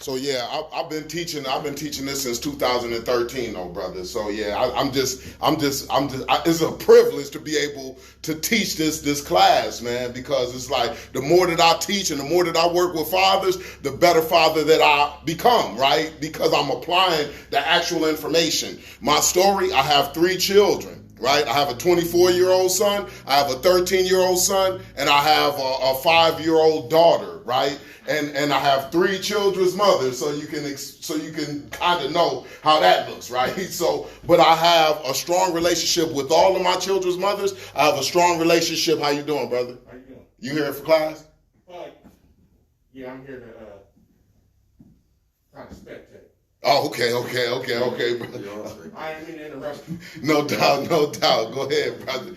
So yeah, I've been teaching. I've been teaching this since 2013, though, brother. So yeah, it's a privilege to be able to teach this class, man. Because it's like the more that I teach and the more that I work with fathers, the better father that I become, right? Because I'm applying the actual information. My story. I have 3 children. Right, I have a 24-year-old son, I have a 13-year-old son, and I have a 5-year-old daughter. Right, and I have 3 children's mothers, so you can kind of know how that looks, right? So, but I have a strong relationship with all of my children's mothers. I have a strong relationship. How you doing, brother? How you doing? You here for class? Yeah, I'm here to kind of spectate. Oh, okay, brother. I ain't mean to interrupt you. No doubt. Go ahead, brother.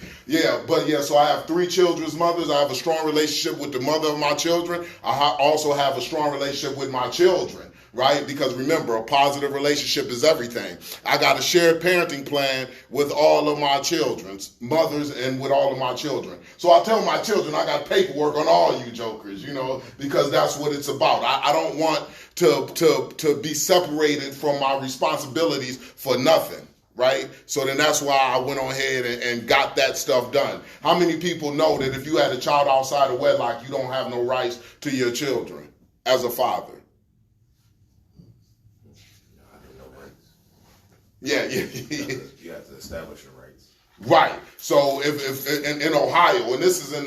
So I have 3 children's mothers. I have a strong relationship with the mother of my children. I also have a strong relationship with my children, right? Because remember, a positive relationship is everything. I got a shared parenting plan with all of my children's mothers and with all of my children. So I tell my children I got paperwork on all you jokers, because that's what it's about. I don't want to be separated from my responsibilities for nothing, right? So then that's why I went on ahead and got that stuff done. How many people know that if you had a child outside of wedlock, you don't have no rights to your children as a father? Yeah. You have to establish your rights. Right. So if in Ohio, and this is in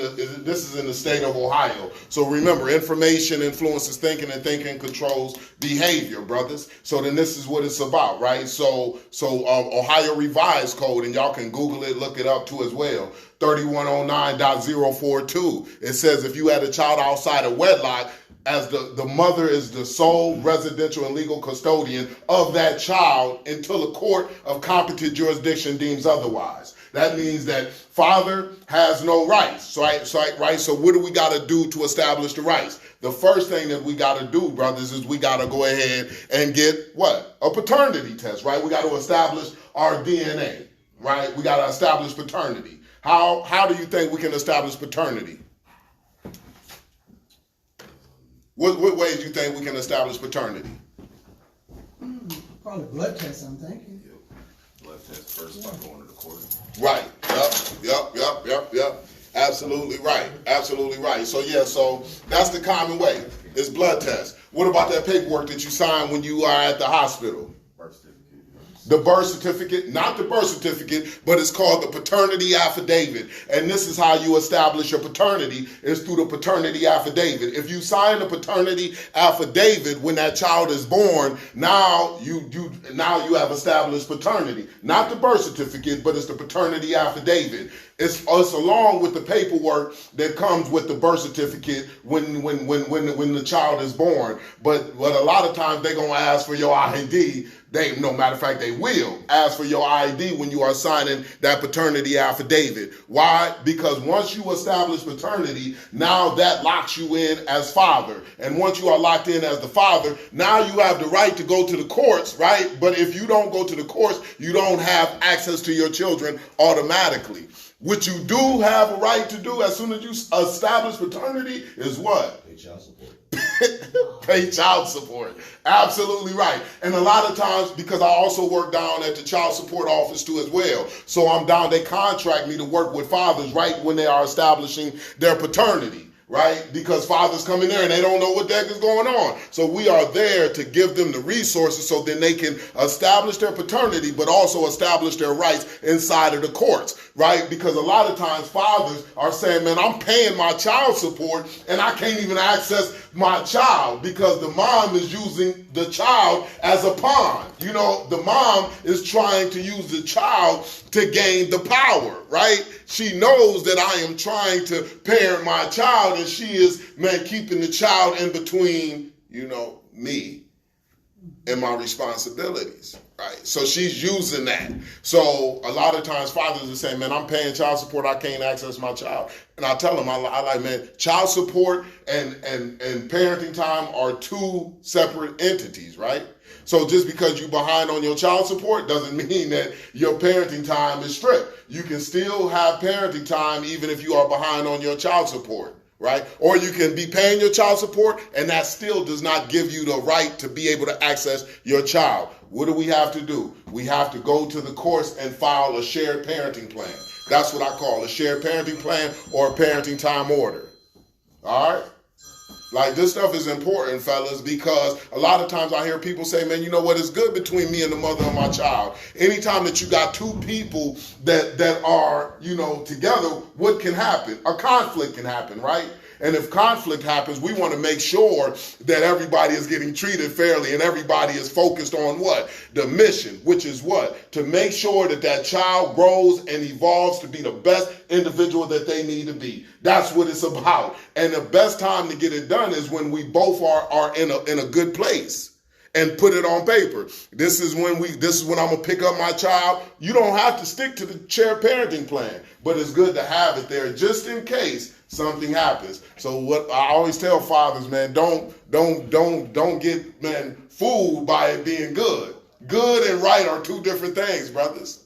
the state of Ohio. So remember, information influences thinking, and thinking controls behavior, brothers. So then this is what it's about, right? So Ohio Revised Code, and y'all can Google it, look it up too as well. 3109.042. It says if you had a child outside of wedlock, as the mother is the sole residential and legal custodian of that child until a court of competent jurisdiction deems otherwise. That means that father has no rights, right? So what do we got to do to establish the rights? The first thing that we got to do, brothers, is we got to go ahead and get what? A paternity test, right? We got to establish our DNA, right? We got to establish paternity. How do you think we can establish paternity? What ways do you think we can establish paternity? Probably blood test, I'm thinking. Blood test first by going to the court. Right. Yep. Absolutely right. So that's the common way. It's blood test. What about that paperwork that you sign when you are at the hospital? Birth certificate. The birth certificate, not the birth certificate, but it's called the paternity affidavit. And this is how you establish your paternity, is through the paternity affidavit. If you sign the paternity affidavit when that child is born, now you have established paternity. Not the birth certificate, but it's the paternity affidavit. It's along with the paperwork that comes with the birth certificate when the child is born. But a lot of times they're gonna ask for your ID. No matter of fact, they will ask for your ID when you are signing that paternity affidavit. Why? Because once you establish paternity, now that locks you in as father. And once you are locked in as the father, now you have the right to go to the courts, right? But if you don't go to the courts, you don't have access to your children automatically. What you do have a right to do as soon as you establish paternity is what? Pay child support. Pay child support. Absolutely right. And a lot of times, because I also work down at the child support office too as well. So I'm down, they contract me to work with fathers right when they are establishing their paternity. Right? Because fathers come in there and they don't know what the heck is going on. So we are there to give them the resources so then they can establish their paternity, but also establish their rights inside of the courts, right? Because a lot of times fathers are saying, man, I'm paying my child support and I can't even access my child because the mom is using the child as a pawn. The mom is trying to use the child to gain the power, right? She knows that I am trying to parent my child and she is, keeping the child in between, me and my responsibilities, right? So she's using that. So a lot of times fathers are saying, man, I'm paying child support, I can't access my child. And I tell them, I like, man, child support and parenting time are 2 separate entities, right? So just because you're behind on your child support doesn't mean that your parenting time is stripped. You can still have parenting time even if you are behind on your child support, right? Or you can be paying your child support, and that still does not give you the right to be able to access your child. What do we have to do? We have to go to the courts and file a shared parenting plan. That's what I call a shared parenting plan or a parenting time order. All right? Like, this stuff is important, fellas, because a lot of times I hear people say, man, you know what, it's good between me and the mother of my child. Anytime that you got two people that are, together, what can happen? A conflict can happen, right? And if conflict happens, we want to make sure that everybody is getting treated fairly and everybody is focused on what? The mission, which is what? To make sure that that child grows and evolves to be the best individual that they need to be. That's what it's about. And the best time to get it done is when we both are in a good place. And put it on paper. This is when I'm gonna pick up my child. You don't have to stick to the shared parenting plan, but it's good to have it there just in case something happens. So what I always tell fathers, man, don't get, man, fooled by it being good. Good and right are two different things, brothers.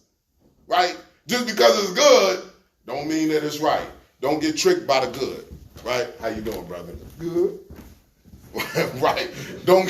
Right? Just because it's good don't mean that it's right. Don't get tricked by the good. Right? How you doing, brother? Good. Right. Don't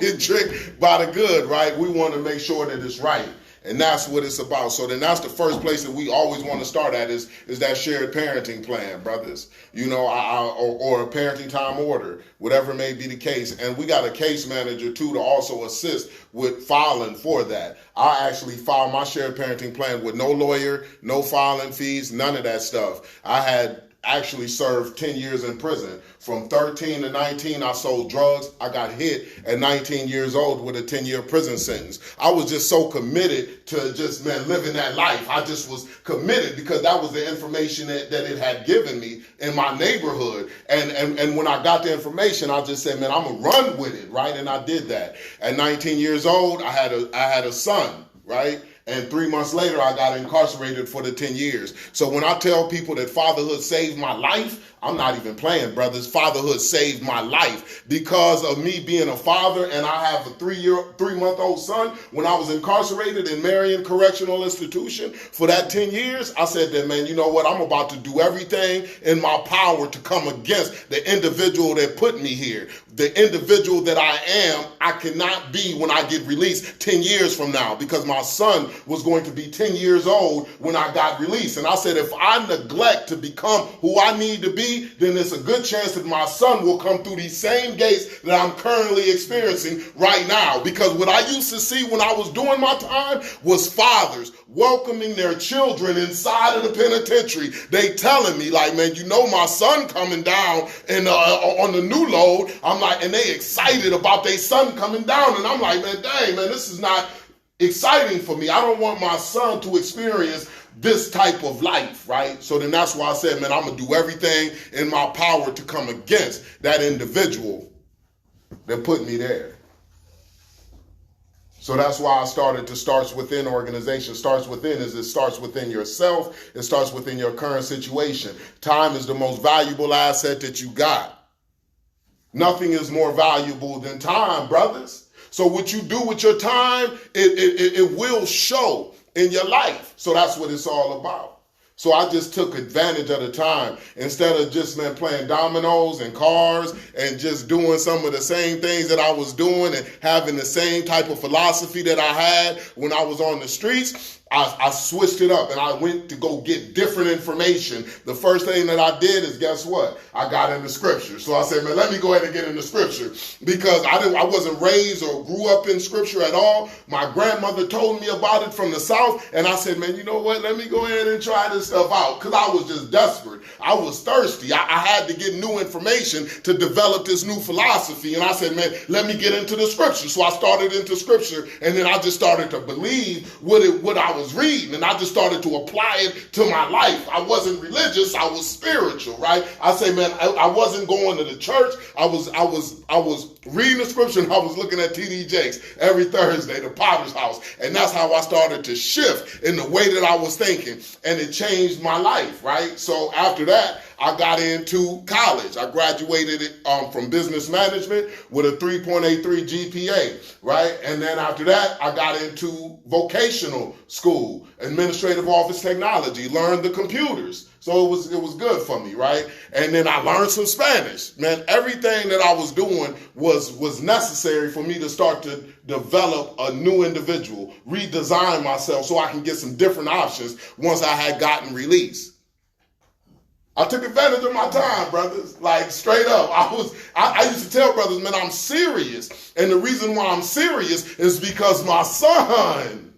get tricked by the good, right? We want to make sure that it's right. And that's what it's about. So then that's the first place that we always want to start at is that shared parenting plan, brothers. Or a parenting time order, whatever may be the case. And we got a case manager, too, to also assist with filing for that. I actually filed my shared parenting plan with no lawyer, no filing fees, none of that stuff. I had actually served 10 years in prison. From 13 to 19, I sold drugs. I got hit at 19 years old with a 10-year prison sentence. I was just so committed to just, man, living that life. I just was committed because that was the information that it had given me in my neighborhood. And when I got the information, I just said, man, I'm going to run with it, right? And I did that. At 19 years old, I had a son, right? And 3 months later, I got incarcerated for the 10 years. So when I tell people that fatherhood saved my life, I'm not even playing, brothers. Fatherhood saved my life because of me being a father, and I have a 3-month-old son. When I was incarcerated in Marion Correctional Institution for that 10 years, I said that, man, you know what? I'm about to do everything in my power to come against the individual that put me here. The individual that I am, I cannot be when I get released 10 years from now, because my son was going to be 10 years old when I got released. And I said, if I neglect to become who I need to be, then there's a good chance that my son will come through these same gates that I'm currently experiencing right now. Because what I used to see when I was doing my time was fathers welcoming their children inside of the penitentiary. They telling me, like, man, you know my son coming down and on the new load. I'm like, and they excited about their son coming down. And I'm like, man, dang, man, this is not exciting for me. I don't want my son to experience this type of life, right? So then that's why I said, man, I'm going to do everything in my power to come against that individual that put me there. So that's why I started to starts within organization. Starts within is it starts within yourself. It starts within your current situation. Time is the most valuable asset that you got. Nothing is more valuable than time, brothers. So what you do with your time, it will show in your life. So that's what it's all about. So I just took advantage of the time instead of just, man, playing dominoes and cars and just doing some of the same things that I was doing and having the same type of philosophy that I had when I was on the streets. I switched it up and I went to go get different information. The first thing that I did is, guess what? I got into scripture. So I said, man, let me go ahead and get into scripture, because I wasn't raised or grew up in scripture at all. My grandmother told me about it from the South, and I said, man, you know what? Let me go ahead and try this stuff out, because I was just desperate. I was thirsty. I had to get new information to develop this new philosophy, and I said, man, let me get into the scripture. So I started into scripture, and then I just started to believe what I was reading, and I just started to apply it to my life. I wasn't religious, I was spiritual, right? I say, man, I wasn't going to the church. I was reading the scripture, and I was looking at T.D. Jakes every Thursday, the Potter's House, and that's how I started to shift in the way that I was thinking, and it changed my life, right? So after that, I got into college. I graduated from business management with a 3.83 GPA, right? And then after that, I got into vocational school, administrative office technology, learned the computers. So it was good for me, right? And then I learned some Spanish. Man, everything that I was doing was necessary for me to start to develop a new individual, redesign myself so I can get some different options once I had gotten released. I took advantage of my time, brothers, like straight up. I used to tell brothers, man, I'm serious. And the reason why I'm serious is because my son,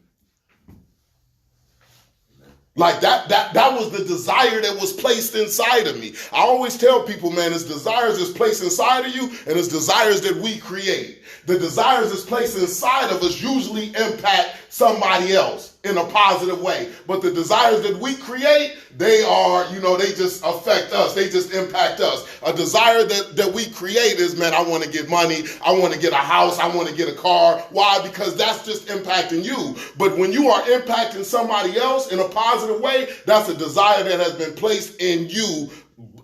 like that was the desire that was placed inside of me. I always tell people, man, it's desires that's placed inside of you and it's desires that we create. The desires that's placed inside of us usually impact somebody else in a positive way. But the desires that we create, they are, they just affect us. They just impact us. A desire that we create is, man, I want to get money. I want to get a house. I want to get a car. Why? Because that's just impacting you. But when you are impacting somebody else in a positive way, that's a desire that has been placed in you,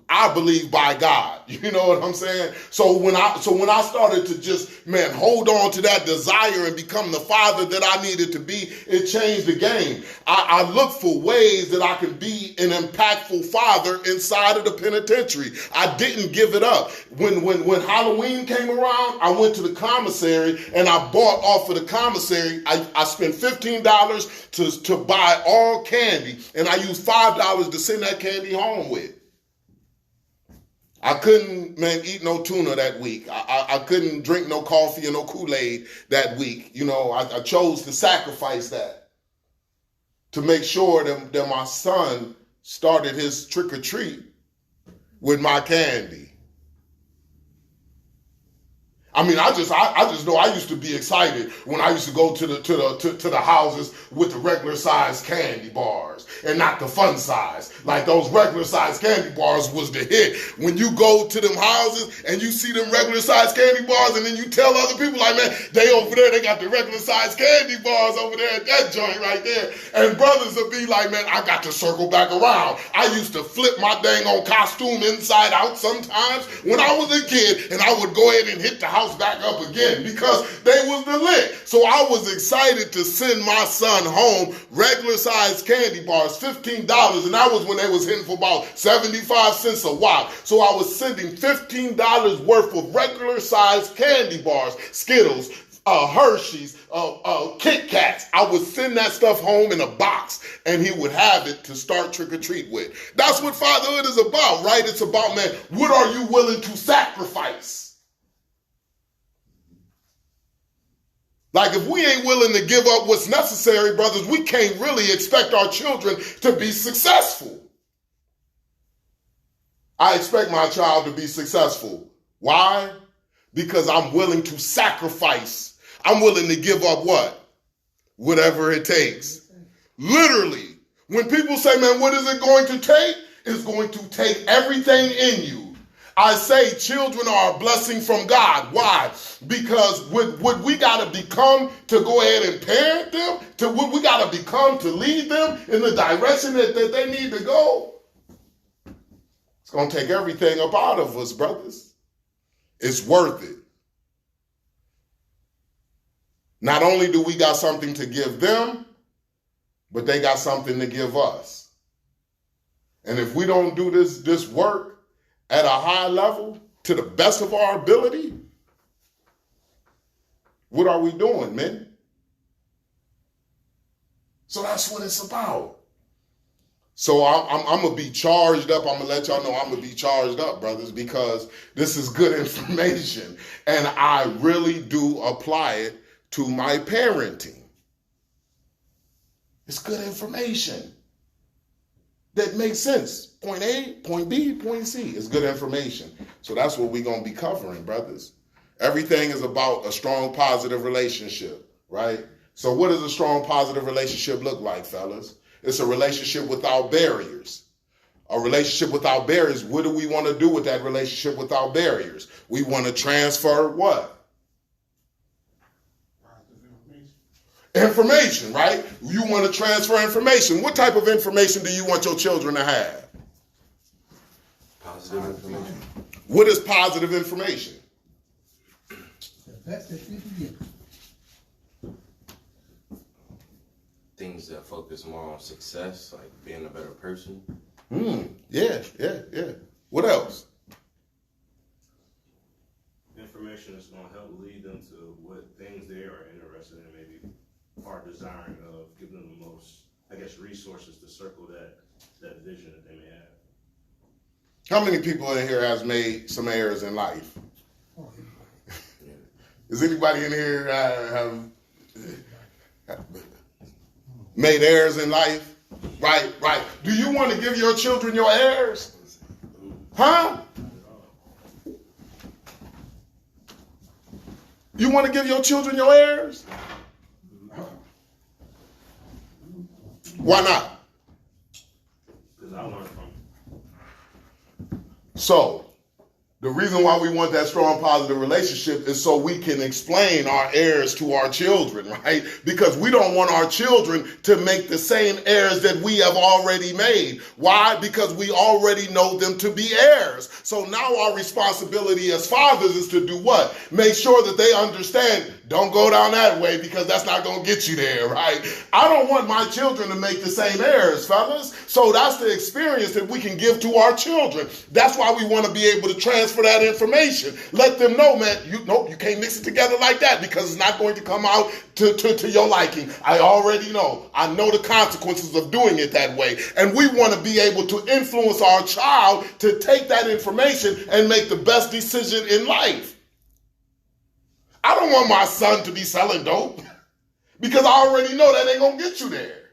I believe, by God. You know what I'm saying? So when I started to just, man, hold on to that desire and become the father that I needed to be, it changed the game. I looked for ways that I could be an impactful father inside of the penitentiary. I didn't give it up. When Halloween came around, I went to the commissary and I bought off of the commissary. I spent $15 to buy all candy, and I used $5 to send that candy home with. I couldn't, man, eat no tuna that week. I couldn't drink no coffee or no Kool-Aid that week. I chose to sacrifice that to make sure that my son started his trick-or-treat with my candy. I mean, I just know I used to be excited when I used to go to the houses with the regular size candy bars and not the fun size. Like those regular size candy bars was the hit. When you go to them houses and you see them regular size candy bars, and then you tell other people, like, man, they over there, they got the regular size candy bars over there at that joint right there. And brothers would be like, man, I got to circle back around. I used to flip my dang on costume inside out sometimes when I was a kid, and I would go ahead and hit the house back up again because they was the lick. So I was excited to send my son home regular size candy bars, $15, and that was when they was hitting for about 75 cents a wop. So I was sending $15 worth of regular size candy bars, Skittles, Hershey's, Kit Kats. I would send that stuff home in a box, and he would have it to start trick-or-treat with. That's what fatherhood is about, right? It's about, man, what are you willing to sacrifice? Like, if we ain't willing to give up what's necessary, brothers, we can't really expect our children to be successful. I expect my child to be successful. Why? Because I'm willing to sacrifice. I'm willing to give up what? Whatever it takes. Literally. When people say, man, what is it going to take? It's going to take everything in you. I say children are a blessing from God. Why? Because what we got to become to go ahead and parent them, to what we got to become to lead them in the direction that they need to go, it's going to take everything up out of us, brothers. It's worth it. Not only do we got something to give them, but they got something to give us. And if we don't do this work at a high level, to the best of our ability, what are we doing, man? So that's what it's about. So I'm going to be charged up. I'm going to let y'all know I'm going to be charged up, brothers, because this is good information. And I really do apply it to my parenting. It's good information that makes sense. Point A, point B, point C. It's good information. So that's what we're going to be covering, brothers. Everything is about a strong, positive relationship, right? So what does a strong, positive relationship look like, fellas? It's a relationship without barriers. A relationship without barriers. What do we want to do with that relationship without barriers? We want to transfer what? Information, right? You want to transfer information. What type of information do you want your children to have? Positive information. What is positive information? The best that you can get. Things that focus more on success, like being a better person. Yeah. What else? Information is going to help lead them to what things they are interested in, maybe are desiring of, give them the most, I guess, resources to circle that vision that they may have. How many people in here has made some errors in life? Oh, Does anybody in here have made errors in life? Right. Do you want to give your children your errors? Huh? You want to give your children your errors? Why not? Because I learned from it. So, the reason why we want that strong positive relationship is so we can explain our errors to our children, right? Because we don't want our children to make the same errors that we have already made. Why? Because we already know them to be heirs. So now our responsibility as fathers is to do what? Make sure that they understand, don't go down that way because that's not going to get you there, right? I don't want my children to make the same errors, fellas. So that's the experience that we can give to our children. That's why we want to be able to transfer that information. Let them know, man, you can't mix it together like that because it's not going to come out to your liking. I already know. I know the consequences of doing it that way. And we want to be able to influence our child to take that information and make the best decision in life. I don't want my son to be selling dope because I already know that ain't going to get you there.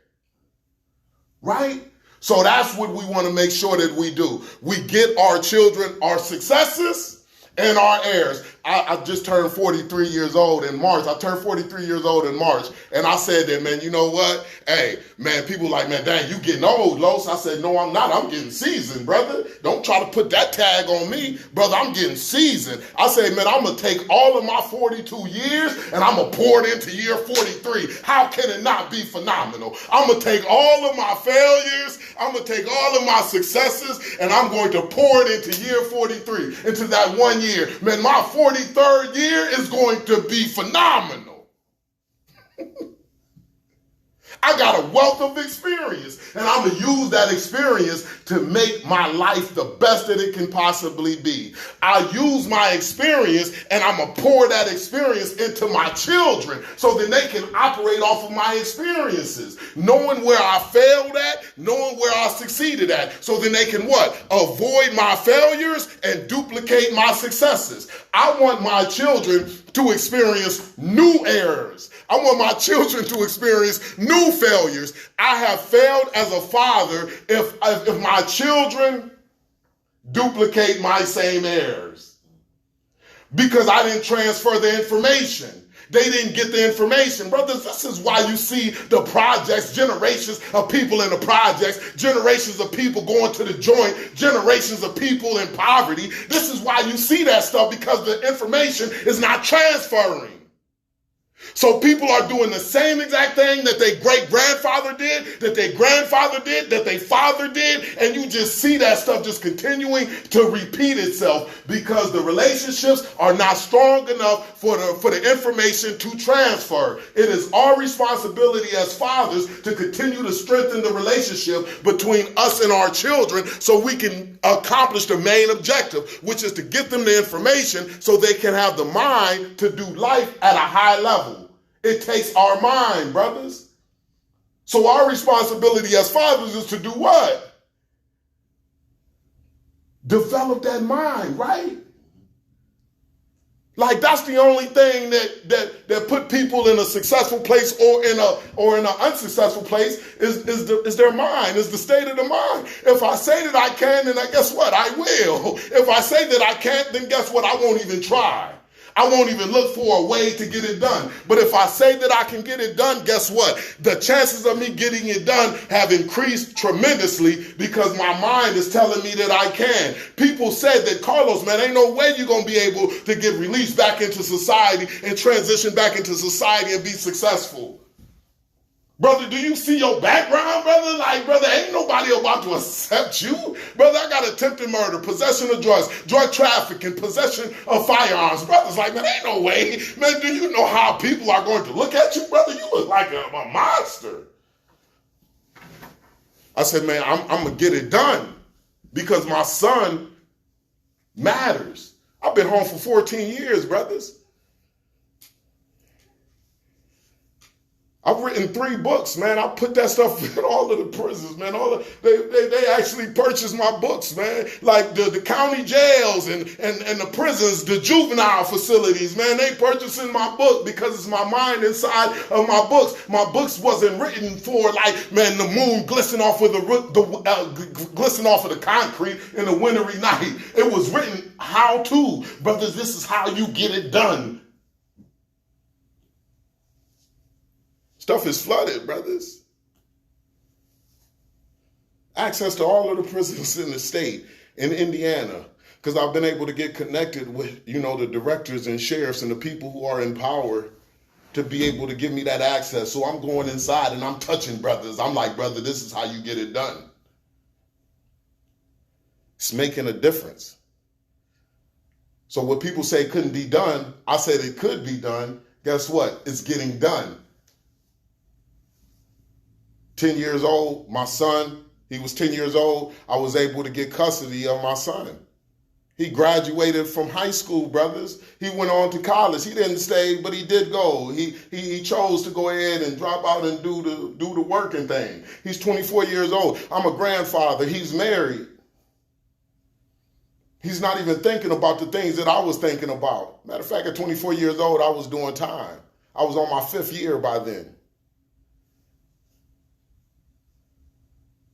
Right? So that's what we want to make sure that we do. We get our children our successes and our heirs. I just turned 43 years old in March. I turned 43 years old in March. And I said that, man, you know what? Hey, man, people like, man, dang, you getting old, Los. I said, no, I'm not. I'm getting seasoned, brother. Don't try to put that tag on me. Brother, I'm getting seasoned. I said, man, I'm going to take all of my 42 years and I'm going to pour it into year 43. How can it not be phenomenal? I'm going to take all of my failures. I'm going to take all of my successes and I'm going to pour it into year 43, into that 1 year. Man, my 43rd year is going to be phenomenal. I got a wealth of experience, and I'm going to use that experience to make my life the best that it can possibly be. I use my experience, and I'm going to pour that experience into my children so that they can operate off of my experiences, knowing where I failed at, knowing where I succeeded at, so then they can what? Avoid my failures and duplicate my successes. I want my children to experience new errors. I want my children to experience new failures. I have failed as a father if my children duplicate my same errors because I didn't transfer the information. They didn't get the information. Brothers, this is why you see the projects, generations of people in the projects, generations of people going to the joint, generations of people in poverty. This is why you see that stuff, because the information is not transferring. So people are doing the same exact thing that their great-grandfather did, that their grandfather did, that their father did, and you just see that stuff just continuing to repeat itself because the relationships are not strong enough for the information to transfer. It is our responsibility as fathers to continue to strengthen the relationship between us and our children so we can accomplish the main objective, which is to get them the information so they can have the mind to do life at a high level. It takes our mind, brothers. So our responsibility as fathers is to do what? Develop that mind, right? Like that's the only thing that put people in a successful place or in an unsuccessful place is their mind, is the state of the mind. If I say that I can, then guess what? I will. If I say that I can't, then guess what? I won't even try. I won't even look for a way to get it done. But if I say that I can get it done, guess what? The chances of me getting it done have increased tremendously because my mind is telling me that I can. People said that, Carlos, man, ain't no way you're going to be able to get released back into society and transition back into society and be successful. Brother, do you see your background, brother? Like, brother, ain't nobody about to accept you. Brother, I got attempted murder, possession of drugs, drug trafficking, possession of firearms. Brother's like, man, ain't no way. Man, do you know how people are going to look at you, brother? You look like a monster. I said, man, I'm going to get it done because my son matters. I've been home for 14 years, brothers. I've written 3 books, man. I put that stuff in all of the prisons, man. They actually purchased my books, man. Like the county jails and the prisons, the juvenile facilities, man. They purchasing my book because it's my mind inside of my books. My books wasn't written for like, man, the moon glistening off of glistening off of the concrete in a wintry night. It was written how to, brothers. This is how you get it done. Stuff is flooded, brothers. Access to all of the prisons in the state, in Indiana, because I've been able to get connected with, the directors and sheriffs and the people who are in power to be able to give me that access. So I'm going inside and I'm touching brothers. I'm like, brother, this is how you get it done. It's making a difference. So what people say couldn't be done, I said it could be done. Guess what? It's getting done. 10 years old, my son, he was 10 years old. I was able to get custody of my son. He graduated from high school, brothers. He went on to college. He didn't stay, but he did go. He chose to go ahead and drop out and do the working thing. He's 24 years old. I'm a grandfather. He's married. He's not even thinking about the things that I was thinking about. Matter of fact, at 24 years old, I was doing time. I was on my 5th year by then.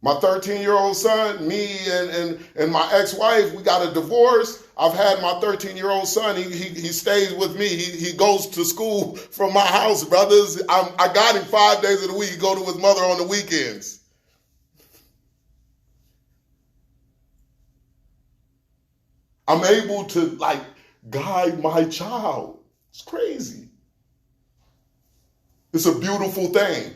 My 13-year-old son, me and my ex-wife, we got a divorce. I've had my 13-year-old son. He stays with me. He goes to school from my house, brothers. I got him 5 days of the week. He go to his mother on the weekends. I'm able to guide my child. It's crazy. It's a beautiful thing.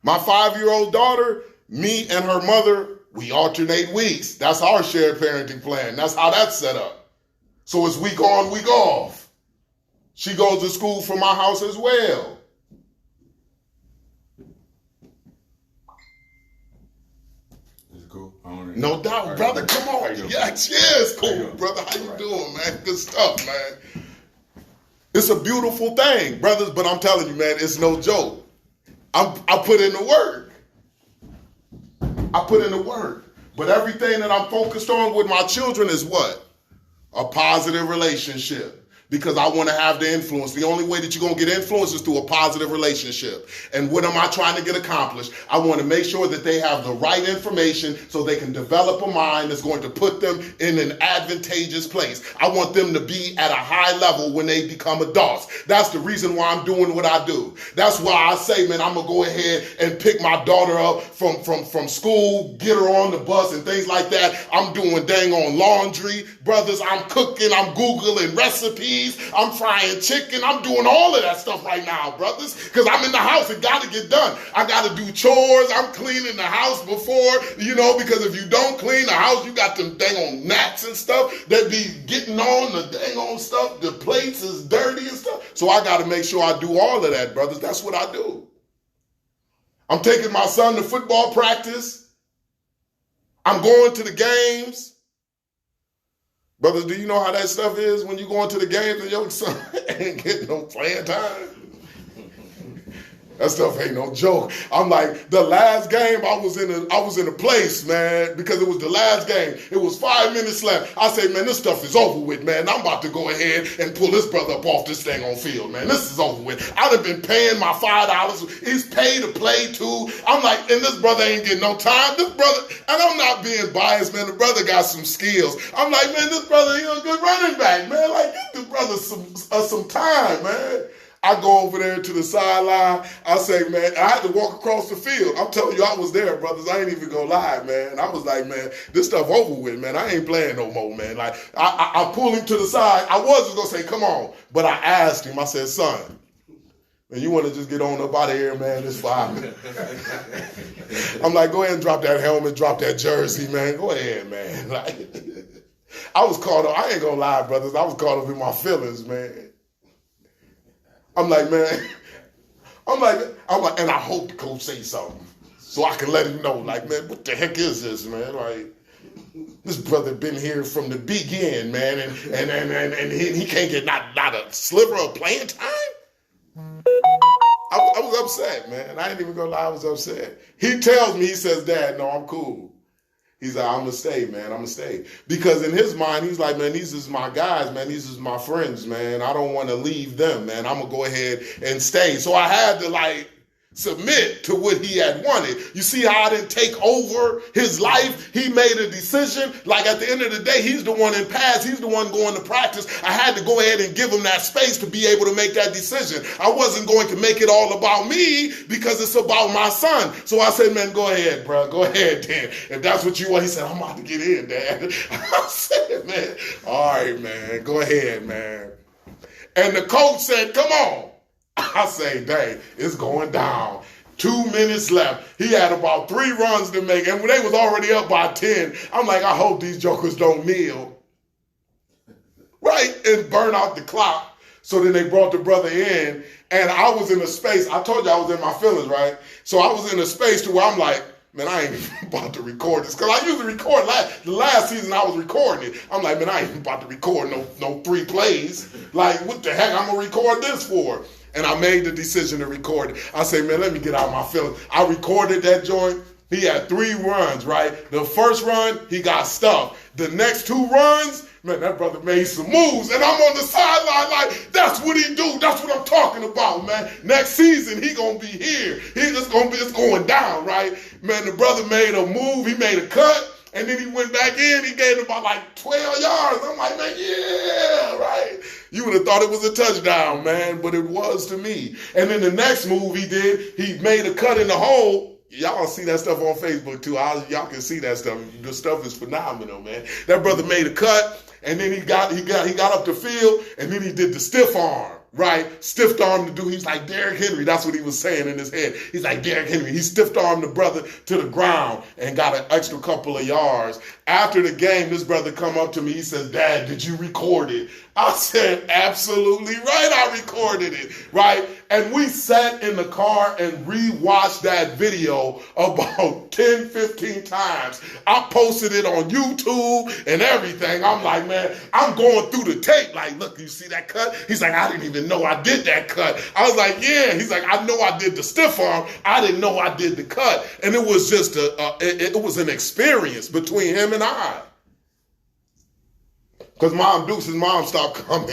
My 5-year-old daughter, me and her mother, we alternate weeks. That's our shared parenting plan. That's how that's set up. So it's week on, week off. She goes to school from my house as well. Is it cool? No doubt, brother. Come on. Yes, cool, brother. How you doing, man? Good stuff, man. It's a beautiful thing, brothers, but I'm telling you, man, it's no joke. I put in the work. I put in the work. But everything that I'm focused on with my children is what? A positive relationship. Because I want to have the influence. The only way that you're going to get influence is through a positive relationship. And what am I trying to get accomplished? I want to make sure that they have the right information so they can develop a mind that's going to put them in an advantageous place. I want them to be at a high level when they become adults. That's the reason why I'm doing what I do. That's why I say, man, I'm going to go ahead and pick my daughter up from school, get her on the bus and things like that. I'm doing dang on laundry. Brothers, I'm cooking, I'm Googling recipes. I'm frying chicken. I'm doing all of that stuff right now, brothers, because I'm in the house. It got to get done. I got to do chores. I'm cleaning the house before, because if you don't clean the house, you got them dang on gnats and stuff that be getting on the dang on stuff. The plates is dirty and stuff. So I got to make sure I do all of that, brothers. That's what I do. I'm taking my son to football practice. I'm going to the games. Brothers, do you know how that stuff is when you go into the games and your son ain't getting no playing time? That stuff ain't no joke. I'm like, the last game I was in a place, man, because it was the last game. It was 5 minutes left. I say, man, this stuff is over with, man. I'm about to go ahead and pull this brother up off this thing on field, man. This is over with. I'd have been paying my $5. He's paid to play too. I'm like, and this brother ain't getting no time. This brother, and I'm not being biased, man. The brother got some skills. I'm like, man, this brother, he's a good running back, man. Like, give the brother some time, man. I go over there to the sideline. I say, man, I had to walk across the field. I'm telling you, I was there, brothers. I ain't even gonna lie, man. I was like, man, this stuff over with, man. I ain't playing no more, man. Like, I pulled him to the side. I was just gonna say, come on. But I asked him, I said, son, and you want to just get on up out of here, man, it's fine. I'm like, go ahead and drop that helmet, drop that jersey, man. Go ahead, man. Like, I was caught up. I ain't gonna lie, brothers. I was caught up in my feelings, man. I'm like, man. I'm like, and I hope the coach say something so I can let him know, like, man, what the heck is this, man? Like, this brother been here from the beginning, man, and he can't get not a sliver of playing time. I was upset, man. I ain't even gonna lie, I was upset. He tells me, he says, Dad, no, I'm cool. He's like, I'm gonna stay, man. I'm gonna stay. Because in his mind, he's like, man, these is my guys, man. These is my friends, man. I don't want to leave them, man. I'm gonna go ahead and stay. So I had to, like, submit to what he had wanted. You see how I didn't take over his life? He made a decision. Like, at the end of the day, he's the one in pass. He's the one going to practice. I had to go ahead and give him that space to be able to make that decision. I wasn't going to make it all about me because it's about my son. So I said, man, go ahead, bro. Go ahead, Dan. If that's what you want. He said, I'm about to get in, Dad. I said, man, all right, man. Go ahead, man. And the coach said, come on. I say, dang, it's going down. 2 minutes left. He had about 3 runs to make, and when they was already up by 10, I'm like, I hope these jokers don't kneel. Right? And burn out the clock. So then they brought the brother in, and I was in a space. I told you I was in my feelings, right? So I was in a space to where I'm like, man, I ain't even about to record this. Because I usually record, the last season I was recording it. I'm like, man, I ain't even about to record no 3 plays. Like, what the heck I'm going to record this for? And I made the decision to record it. I say, man, let me get out my feelings. I recorded that joint. He had 3 runs, right? The first run, he got stuffed. The next 2 runs, man, that brother made some moves. And I'm on the sideline like, that's what he do. That's what I'm talking about, man. Next season, he going to be here. It's going down, right? Man, the brother made a move. He made a cut. And then he went back in. He gave him about like 12 yards. I'm like, man, yeah, right. You would have thought it was a touchdown, man, but it was to me. And then the next move he did, he made a cut in the hole. Y'all see that stuff on Facebook too. Y'all can see that stuff. The stuff is phenomenal, man. That brother made a cut, and then he got up the field, and then he did the stiff arm. Right? Stiff arm the dude. He's like Derrick Henry. That's what he was saying in his head. He's like Derrick Henry. He stiff armed the brother to the ground and got an extra couple of yards. After the game, this brother come up to me. He says, Dad, did you record it? I said, absolutely right. I recorded it. Right? And we sat in the car and rewatched that video about 10, 15 times. I posted it on YouTube and everything. I'm like, man, I'm going through the tape. Like, look, you see that cut? He's like, I didn't even know I did that cut. I was like, yeah. He's like, I know I did the stiff arm. I didn't know I did the cut. And it was just it was an experience between him and I. Because Deuce's mom stopped coming.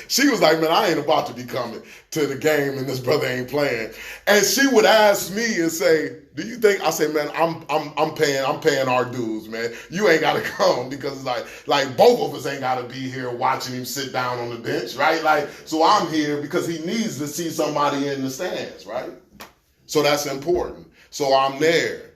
She was like, man, I ain't about to be coming to the game and this brother ain't playing. And she would ask me and say, do you think, I say, man, I'm paying our dues, man. You ain't gotta come because it's like both of us ain't gotta be here watching him sit down on the bench, right? Like, so I'm here because he needs to see somebody in the stands, right? So that's important. So I'm there.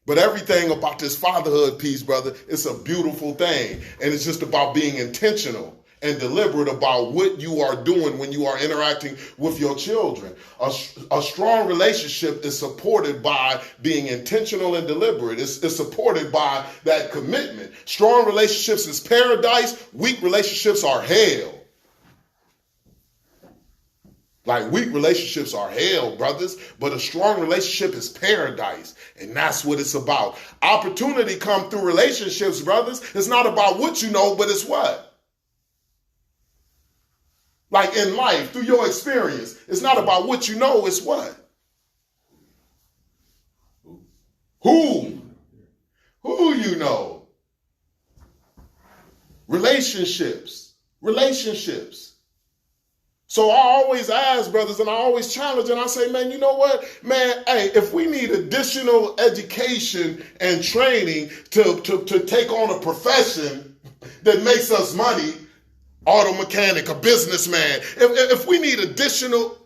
But everything about this fatherhood piece, brother, it's a beautiful thing. And it's just about being intentional and deliberate about what you are doing when you are interacting with your children. A strong relationship is supported by being intentional and deliberate. It's supported by that commitment. Strong relationships is paradise. Weak relationships are hell. Like, weak relationships are hell, brothers, but a strong relationship is paradise, and that's what it's about. Opportunity comes through relationships, brothers. It's not about what you know, but it's what? Like in life, through your experience, it's not about what you know, it's what? Who you know. Relationships. So I always ask, brothers, and I always challenge, and I say, man, you know what? Man, hey, if we need additional education and training to take on a profession that makes us money, auto mechanic, a businessman, if we need additional,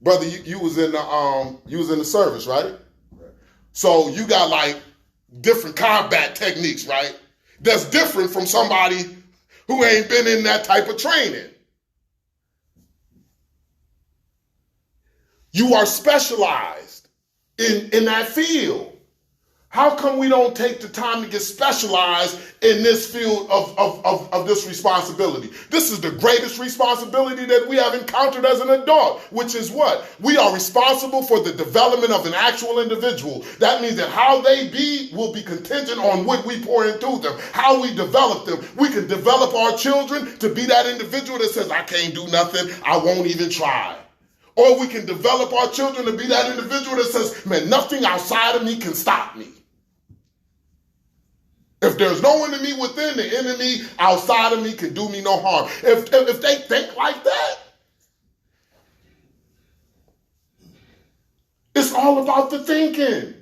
brother, you was in the service, right? So you got like different combat techniques, right? That's different from somebody who ain't been in that type of training. You are specialized in that field. How come we don't take the time to get specialized in this field of this responsibility? This is the greatest responsibility that we have encountered as an adult, which is what? We are responsible for the development of an actual individual. That means that how they be will be contingent on what we pour into them, how we develop them. We can develop our children to be that individual that says, I can't do nothing, I won't even try. Or we can develop our children to be that individual that says, man, nothing outside of me can stop me. If there's no enemy within, the enemy outside of me can do me no harm. If they think like that, it's all about the thinking.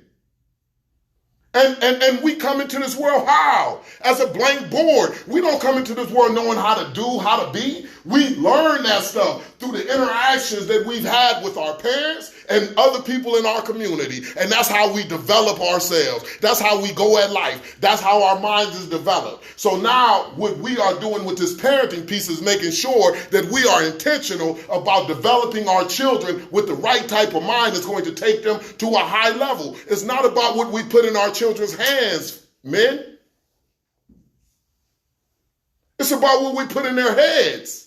And we come into this world how? As a blank board. We don't come into this world knowing how to do, how to be. We learn that stuff through the interactions that we've had with our parents and other people in our community. And that's how we develop ourselves. That's how we go at life. That's how our minds is developed. So now what we are doing with this parenting piece is making sure that we are intentional about developing our children with the right type of mind that's going to take them to a high level. It's not about what we put in our children's hands, men. It's about what we put in their heads.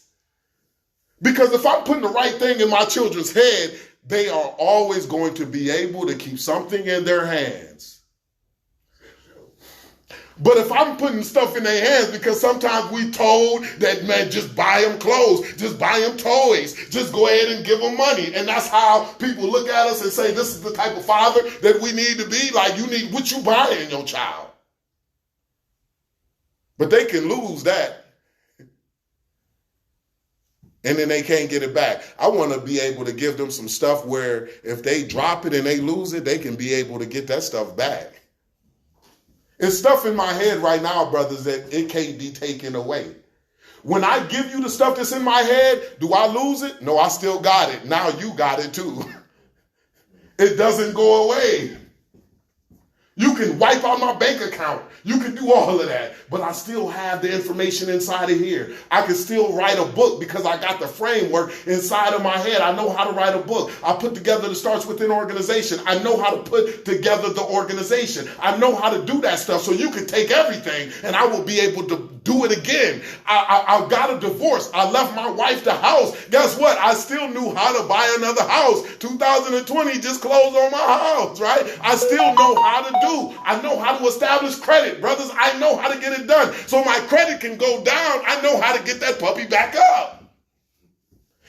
Because if I'm putting the right thing in my children's head, they are always going to be able to keep something in their hands. But if I'm putting stuff in their hands, because sometimes we told that, man, just buy them clothes, just buy them toys, just go ahead and give them money. And that's how people look at us and say, this is the type of father that we need to be. Like, you need what you buying your child. But they can lose that. And then they can't get it back. I want to be able to give them some stuff where if they drop it and they lose it, they can be able to get that stuff back. It's stuff in my head right now, brothers, that it can't be taken away. When I give you the stuff that's in my head, do I lose it? No, I still got it. Now you got it too. It doesn't go away. You can wipe out my bank account. You can do all of that, but I still have the information inside of here. I can still write a book because I got the framework inside of my head. I know how to write a book. I put together the starts within organization. I know how to put together the organization. I know how to do that stuff. So you can take everything and I will be able to do it again. I got a divorce. I left my wife the house. Guess what? I still knew how to buy another house. 2020 just closed on my house, right? I still know how to do. I know how to establish credit, brothers. I know how to get it done. So my credit can go down. I know how to get that puppy back up.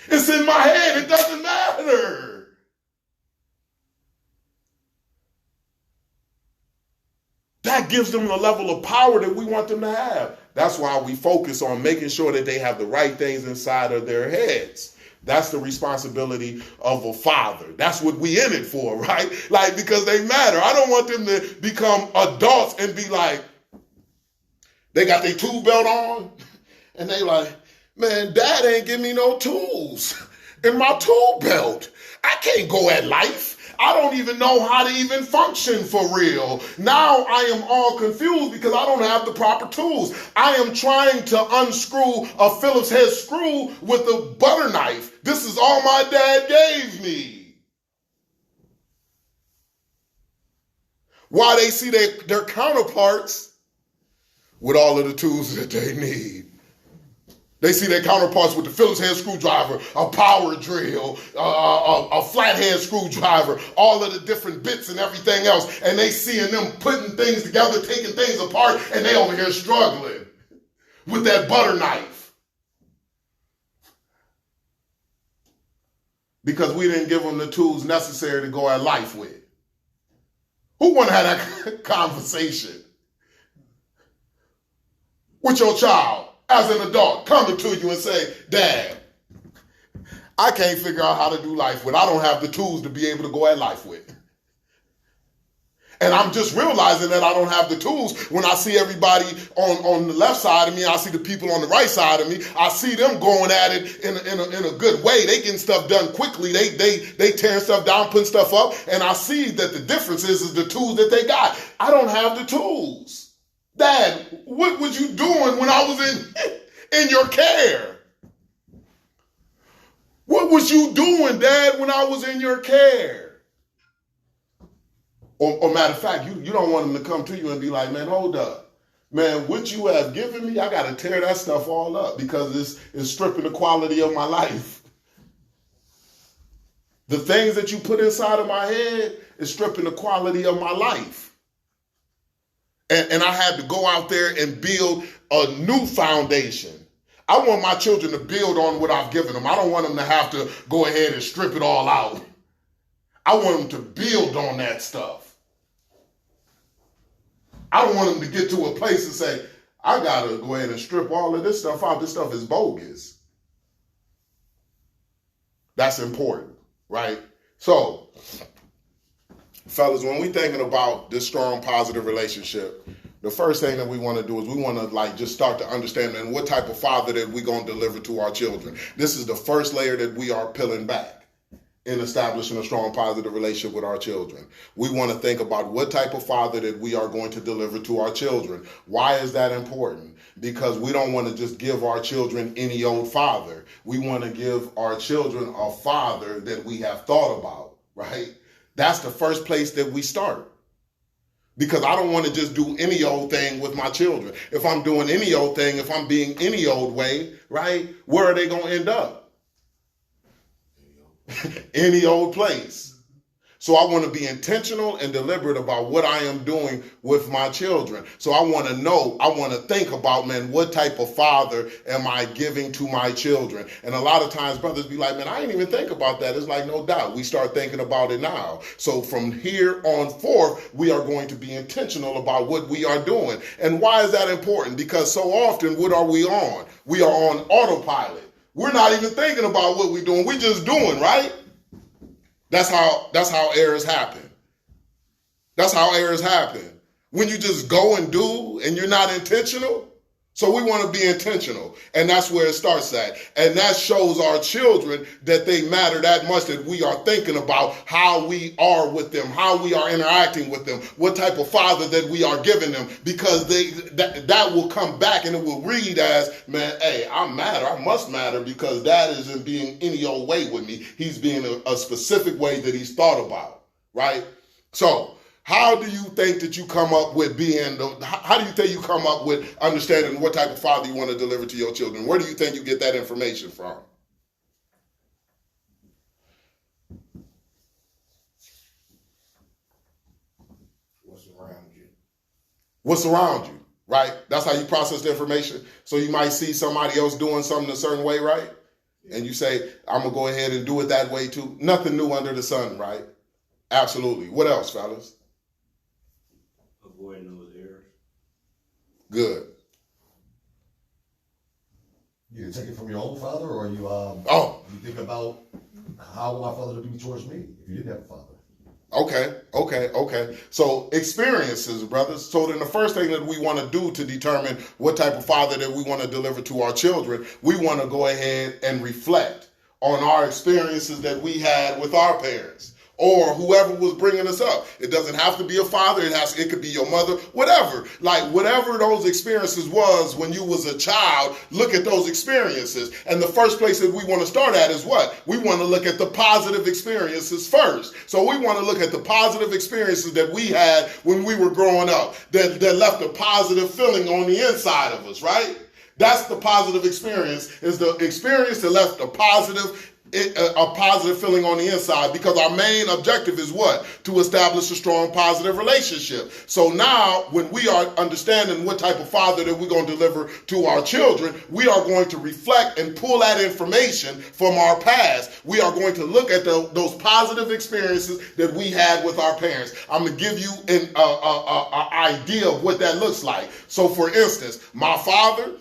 It's in my head. It doesn't matter. That gives them the level of power that we want them to have. That's why we focus on making sure that they have the right things inside of their heads. That's the responsibility of a father. That's what we in it for, right? Like, because they matter. I don't want them to become adults and be like, they got their tool belt on and they like, man, dad ain't give me no tools in my tool belt. I can't go at life. I don't even know how to even function for real. Now I am all confused because I don't have the proper tools. I am trying to unscrew a Phillips head screw with a butter knife. This is all my dad gave me. While they see their counterparts with all of the tools that they need. They see their counterparts with the Phillips head screwdriver, a power drill, a flathead screwdriver, all of the different bits and everything else. And they seeing them putting things together, taking things apart, and they over here struggling with that butter knife. Because we didn't give them the tools necessary to go at life with. Who want to have that conversation with your child? As an adult, coming to you and say, Dad, I can't figure out how to do life with. I don't have the tools to be able to go at life with. And I'm just realizing that I don't have the tools when I see everybody on the left side of me. I see the people on the right side of me. I see them going at it in a good way. They getting stuff done quickly. They tearing stuff down, putting stuff up. And I see that the difference is the tools that they got. I don't have the tools. Dad, what was you doing when I was in your care? What was you doing, Dad, when I was in your care? Or matter of fact, you don't want them to come to you and be like, man, hold up. Man, what you have given me, I got to tear that stuff all up because it's stripping the quality of my life. The things that you put inside of my head is stripping the quality of my life. And I had to go out there and build a new foundation. I want my children to build on what I've given them. I don't want them to have to go ahead and strip it all out. I want them to build on that stuff. I don't want them to get to a place and say, I got to go ahead and strip all of this stuff out. This stuff is bogus. That's important, right? So, fellas, when we thinking about this strong, positive relationship, the first thing that we want to do is we want to just start to understand and what type of father that we're going to deliver to our children. This is the first layer that we are peeling back in establishing a strong, positive relationship with our children. We want to think about what type of father that we are going to deliver to our children. Why is that important? Because we don't want to just give our children any old father. We want to give our children a father that we have thought about, right? That's the first place that we start. Because I don't want to just do any old thing with my children. If I'm doing any old thing, if I'm being any old way, right, where are they going to end up? Any old place. So I want to be intentional and deliberate about what I am doing with my children. So I want to know, I want to think about, man, what type of father am I giving to my children? And a lot of times brothers be like, man, I didn't even think about that. It's like, no doubt. We start thinking about it now. So from here on forth, we are going to be intentional about what we are doing. And why is that important? Because so often, what are we on? We are on autopilot. We're not even thinking about what we're doing. We're just doing, right? That's how errors happen. That's how errors happen. When you just go and do and you're not intentional. So we want to be intentional. And that's where it starts at. And that shows our children that they matter that much, that we are thinking about how we are with them, how we are interacting with them, what type of father that we are giving them, because that will come back and it will read as, man, hey, I matter. I must matter because dad isn't being any old way with me. He's being a specific way that he's thought about, right? So how do you think that you come up with how do you think you come up with understanding what type of father you want to deliver to your children? Where do you think you get that information from? What's around you? What's around you, right? That's how you process the information. So you might see somebody else doing something a certain way, right? And you say, I'm going to go ahead and do it that way too. Nothing new under the sun, right? Absolutely. What else, fellas? Avoiding those errors. Good. You take it from your own father, or you you think about how my father would be towards me if you didn't have a father. Okay. So experiences, brothers. So then the first thing that we want to do to determine what type of father that we want to deliver to our children, we want to go ahead and reflect on our experiences that we had with our parents. Or whoever was bringing us up. It doesn't have to be a father. It could be your mother, whatever. Like whatever those experiences was when you was a child, look at those experiences. And the first place that we want to start at is what? We want to look at the positive experiences first. So we want to look at the positive experiences that we had when we were growing up that left a positive feeling on the inside of us, right? That's the positive experience, is the experience that left a positive feeling on the inside, because our main objective is what? To establish a strong, positive relationship. So now, when we are understanding what type of father that we're going to deliver to our children, we are going to reflect and pull that information from our past. We are going to look at those positive experiences that we had with our parents. I'm going to give you an idea of what that looks like. So, for instance, my father,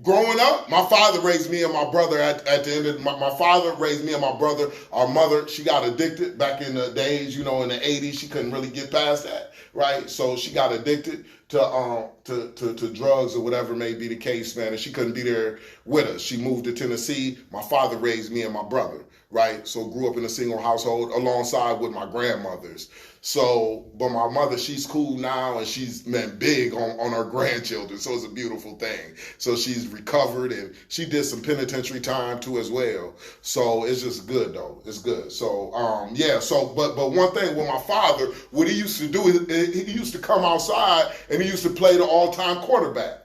growing up, my father raised me and my brother at the end of my father raised me and my brother. Our mother, she got addicted back in the days, in the 80s. She couldn't really get past that, right? So she got addicted to drugs or whatever may be the case, man. And she couldn't be there with us. She moved to Tennessee. My father raised me and my brother, right? So grew up in a single household alongside with my grandmothers. So, but my mother, she's cool now, and she's big on her grandchildren. So it's a beautiful thing. So she's recovered, and she did some penitentiary time too as well. So it's just good though. It's good. So yeah. So but one thing with my father, what he used to do is he used to come outside and he used to play the all-time quarterback.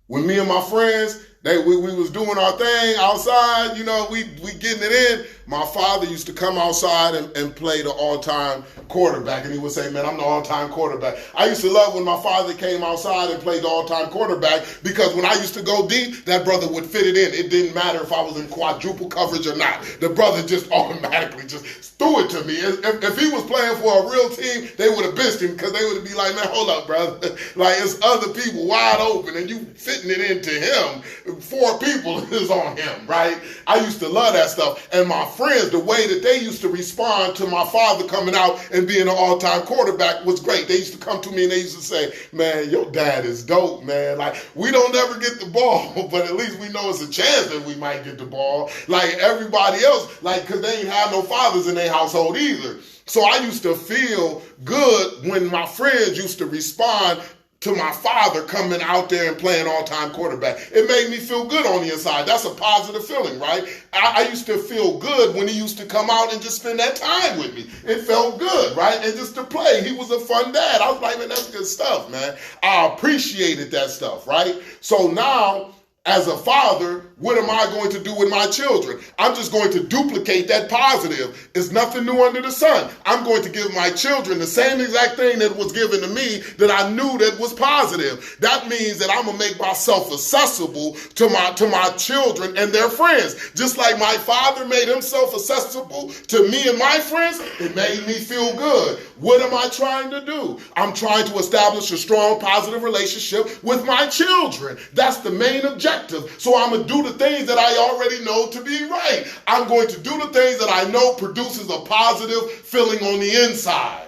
When me and my friends, we was doing our thing outside, you know, we getting it in. My father used to come outside and play the all-time quarterback, and he would say, man, I'm the all-time quarterback. I used to love when my father came outside and played the all-time quarterback, because when I used to go deep, that brother would fit it in. It didn't matter if I was in quadruple coverage or not. The brother just automatically just threw it to me. If he was playing for a real team, they would have bitched him, because they would be like, man, hold up, brother. Like, it's other people wide open, and you fitting it into him. 4 people is on him, right? I used to love that stuff. And my friends, the way that they used to respond to my father coming out and being an all-time quarterback was great. They used to come to me and they used to say, man, your dad is dope, man. Like, we don't ever get the ball, but at least we know it's a chance that we might get the ball. Like everybody else, like, because they ain't have no fathers in their household either. So I used to feel good when my friends used to respond to my father coming out there and playing all-time quarterback. It made me feel good on the inside. That's a positive feeling, right? I used to feel good when he used to come out and just spend that time with me. It felt good, right? And just to play. He was a fun dad. I was like, man, that's good stuff, man. I appreciated that stuff, right? So now, as a father, what am I going to do with my children? I'm just going to duplicate that positive. It's nothing new under the sun. I'm going to give my children the same exact thing that was given to me that I knew that was positive. That means that I'm going to make myself accessible to my children and their friends. Just like my father made himself accessible to me and my friends, it made me feel good. What am I trying to do? I'm trying to establish a strong, positive relationship with my children. That's the main objective. So I'm going to do the things that I already know to be right. I'm going to do the things that I know produces a positive feeling on the inside,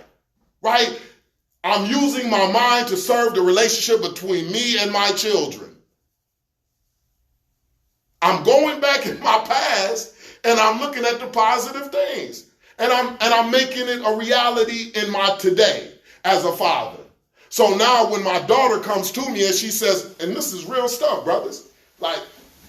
right? I'm using my mind to serve the relationship between me and my children. I'm going back in my past and I'm looking at the positive things, and I'm making it a reality in my today as a father. So now when my daughter comes to me and she says, and this is real stuff, brothers, like,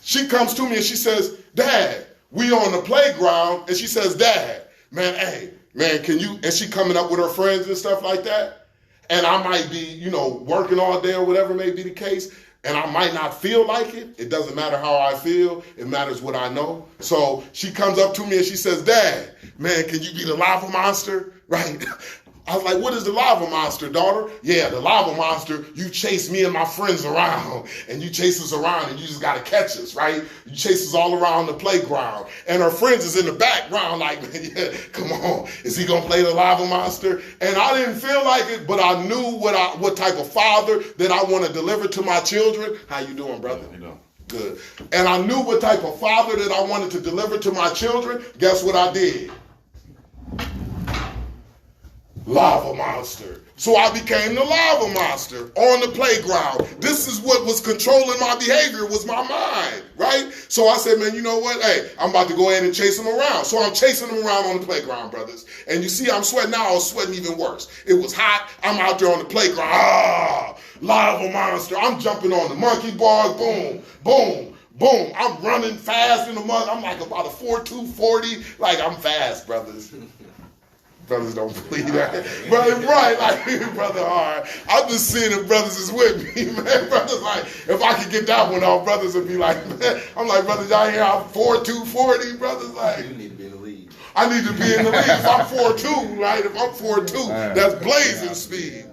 she comes to me and she says, Dad, we on the playground, and she says, Dad, man, hey, man, can you, and she coming up with her friends and stuff like that, and I might be, you know, working all day or whatever may be the case, and I might not feel like it. It doesn't matter how I feel. It matters what I know. So she comes up to me and she says, Dad, man, can you be the lava monster, right? I was like, what is the lava monster, daughter? Yeah, the lava monster, you chase me and my friends around, and you chase us around, and you just got to catch us, right? You chase us all around the playground. And her friends is in the background like, man, yeah, come on, is he going to play the lava monster? And I didn't feel like it, but I knew what type of father that I want to deliver to my children. How you doing, brother? You know. Good. And I knew what type of father that I wanted to deliver to my children. Guess what I did? Lava monster. So I became the lava monster on the playground. This is what was controlling my behavior, was my mind, right? So I said, man, you know what? Hey, I'm about to go ahead and chase him around. So I'm chasing him around on the playground, brothers. And you see, I'm sweating now. I was sweating even worse. It was hot. I'm out there on the playground. Lava monster. I'm jumping on the monkey bars. Boom, boom. Boom, I'm running fast in the mud. I'm like about a 4.2 40. Like, I'm fast, brothers. Brothers don't believe that. Brother, right, like, brother, all right. I'm just seeing if brothers is with me, man. Brothers, like, if I could get that one off, brothers would be like, man. I'm like, brothers, y'all hear I'm 4.2 40, brothers, like. You need to be in the league. I need to be in the league. If I'm 4.2, right? If I'm 4.2, that's blazing speed.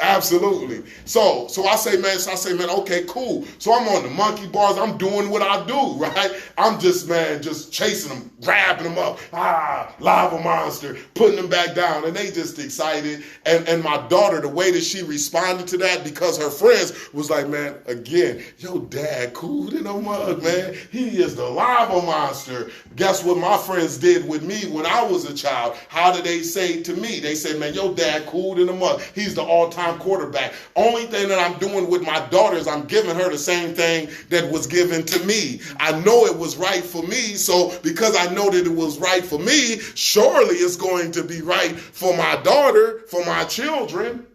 Absolutely. So I say, man, okay, cool. So I'm on the monkey bars. I'm doing what I do, right? I'm just chasing them, grabbing them up. Lava monster, putting them back down. And they just excited. And my daughter, the way that she responded to that, because her friends was like, man, again, your dad cool in a mug, man. He is the lava monster. Guess what my friends did with me when I was a child? How did they say to me? They said, man, your dad cool in a mug. He's the all-time time quarterback. Only thing that I'm doing with my daughter is I'm giving her the same thing that was given to me. I know it was right for me, so because I know that it was right for me, surely it's going to be right for my daughter, for my children.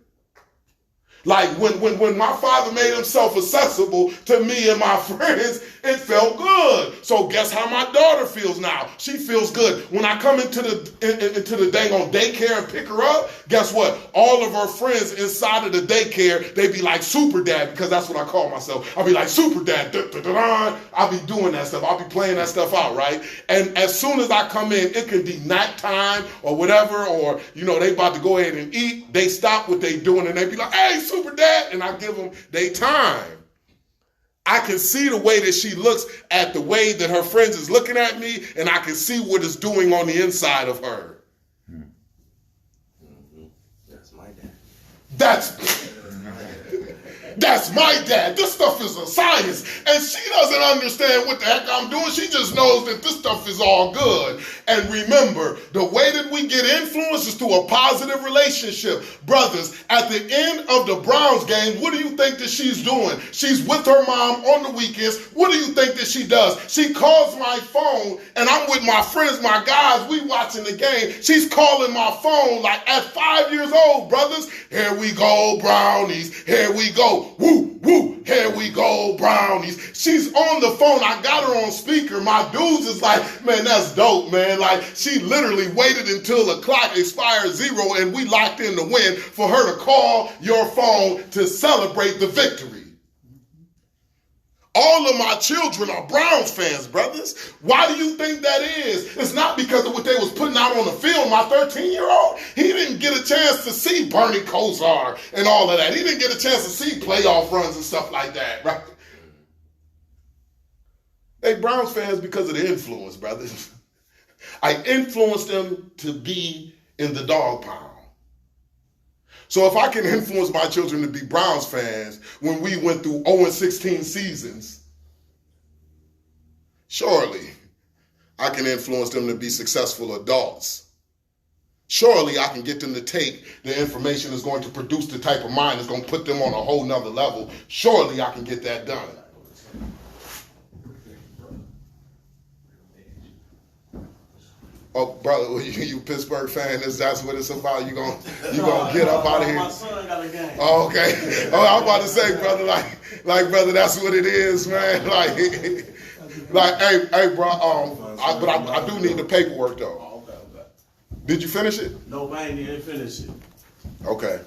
Like when my father made himself accessible to me and my friends, it felt good. So guess how my daughter feels now? She feels good. When I come into the dang on daycare and pick her up, guess what? All of her friends inside of the daycare, they be like super dad, because that's what I call myself. I'll be like super dad. I'll be doing that stuff. I'll be playing that stuff out, right? And as soon as I come in, it can be nap time or whatever, or they about to go ahead and eat. They stop what they doing and they be like, hey, super dad, and I give them their time. I can see the way that she looks at the way that her friends is looking at me, and I can see what it's doing on the inside of her. Mm-hmm. That's my dad. That's my dad. This stuff is a science. And she doesn't understand what the heck I'm doing. She just knows that this stuff is all good. And remember, the way that we get influence is through a positive relationship. Brothers, at the end of the Browns game, what do you think that she's doing? She's with her mom on the weekends. What do you think that she does? She calls my phone, and I'm with my friends, my guys. We watching the game. She's calling my phone like at 5 years old, brothers. Here we go, Brownies. Here we go. Woo, woo, here we go, Brownies. She's on the phone. I got her on speaker. My dudes is like, man, that's dope, man. Like, she literally waited until the clock expired 0 and we locked in the win for her to call your phone to celebrate the victory. All of my children are Browns fans, brothers. Why do you think that is? It's not because of what they was putting out on the field. My 13-year-old, he didn't get a chance to see Bernie Kosar and all of that. He didn't get a chance to see playoff runs and stuff like that, right? They Browns fans because of the influence, brothers. I influenced them to be in the dog pound. So if I can influence my children to be Browns fans when we went through 0-16 seasons, surely I can influence them to be successful adults. Surely I can get them to take the information that's going to produce the type of mind that's going to put them on a whole nother level. Surely I can get that done. Oh, brother, you Pittsburgh fan? That's what it's about. You gonna get up out of here? My son got a game. Oh, okay. Oh, I'm about to say, brother, like, brother, that's what it is, man. Like, hey, bro. But I do need the paperwork though. Oh, okay. Did you finish it? No, I ain't finish it. Okay.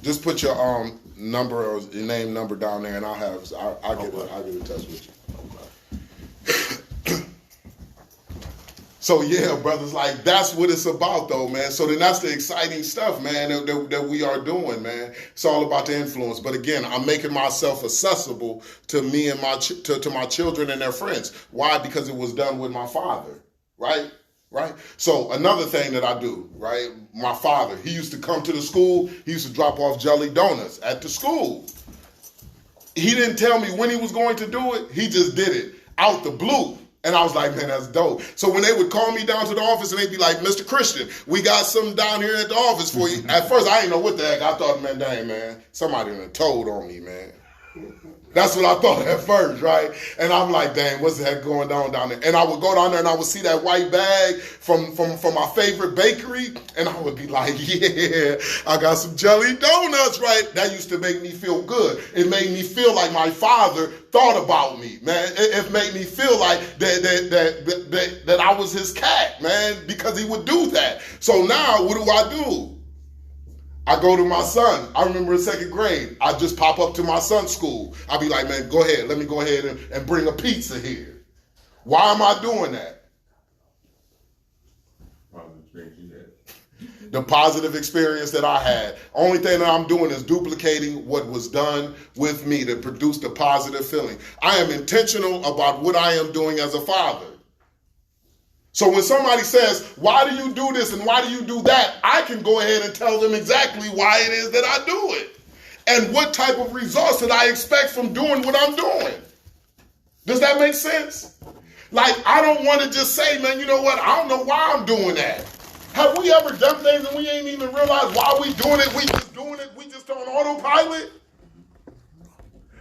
Just put your number or your name number down there, and I'll get in touch with you. So yeah, brothers, like that's what it's about though, man. So then that's the exciting stuff, man, that we are doing, man. It's all about the influence. But again, I'm making myself accessible to me and to my children and their friends. Why? Because it was done with my father, right? Right? So another thing that I do, right? My father, he used to come to the school. He used to drop off jelly donuts at the school. He didn't tell me when he was going to do it. He just did it out the blue. And I was like, man, that's dope. So when they would call me down to the office and they'd be like, Mr. Christian, we got something down here at the office for you. At first, I didn't know what the heck. I thought, man, dang, man, somebody done told on me, man. That's what I thought at first, right? And I'm like, dang, what's the heck going on down there? And I would go down there and I would see that white bag from my favorite bakery. And I would be like, yeah, I got some jelly donuts, right? That used to make me feel good. It made me feel like my father thought about me, man. It made me feel like that I was his cat, man, because he would do that. So now what do? I go to my son. I remember in 2nd grade, I just pop up to my son's school. I'll be like, man, go ahead. Let me go ahead and bring a pizza here. Why am I doing that? The positive experience that I had. Only thing that I'm doing is duplicating what was done with me to produce the positive feeling. I am intentional about what I am doing as a father. So when somebody says, why do you do this and why do you do that? I can go ahead and tell them exactly why it is that I do it. And what type of results that I expect from doing what I'm doing. Does that make sense? Like, I don't want to just say, man, you know what? I don't know why I'm doing that. Have we ever done things and we ain't even realized why we doing it? We just doing it. We just on autopilot.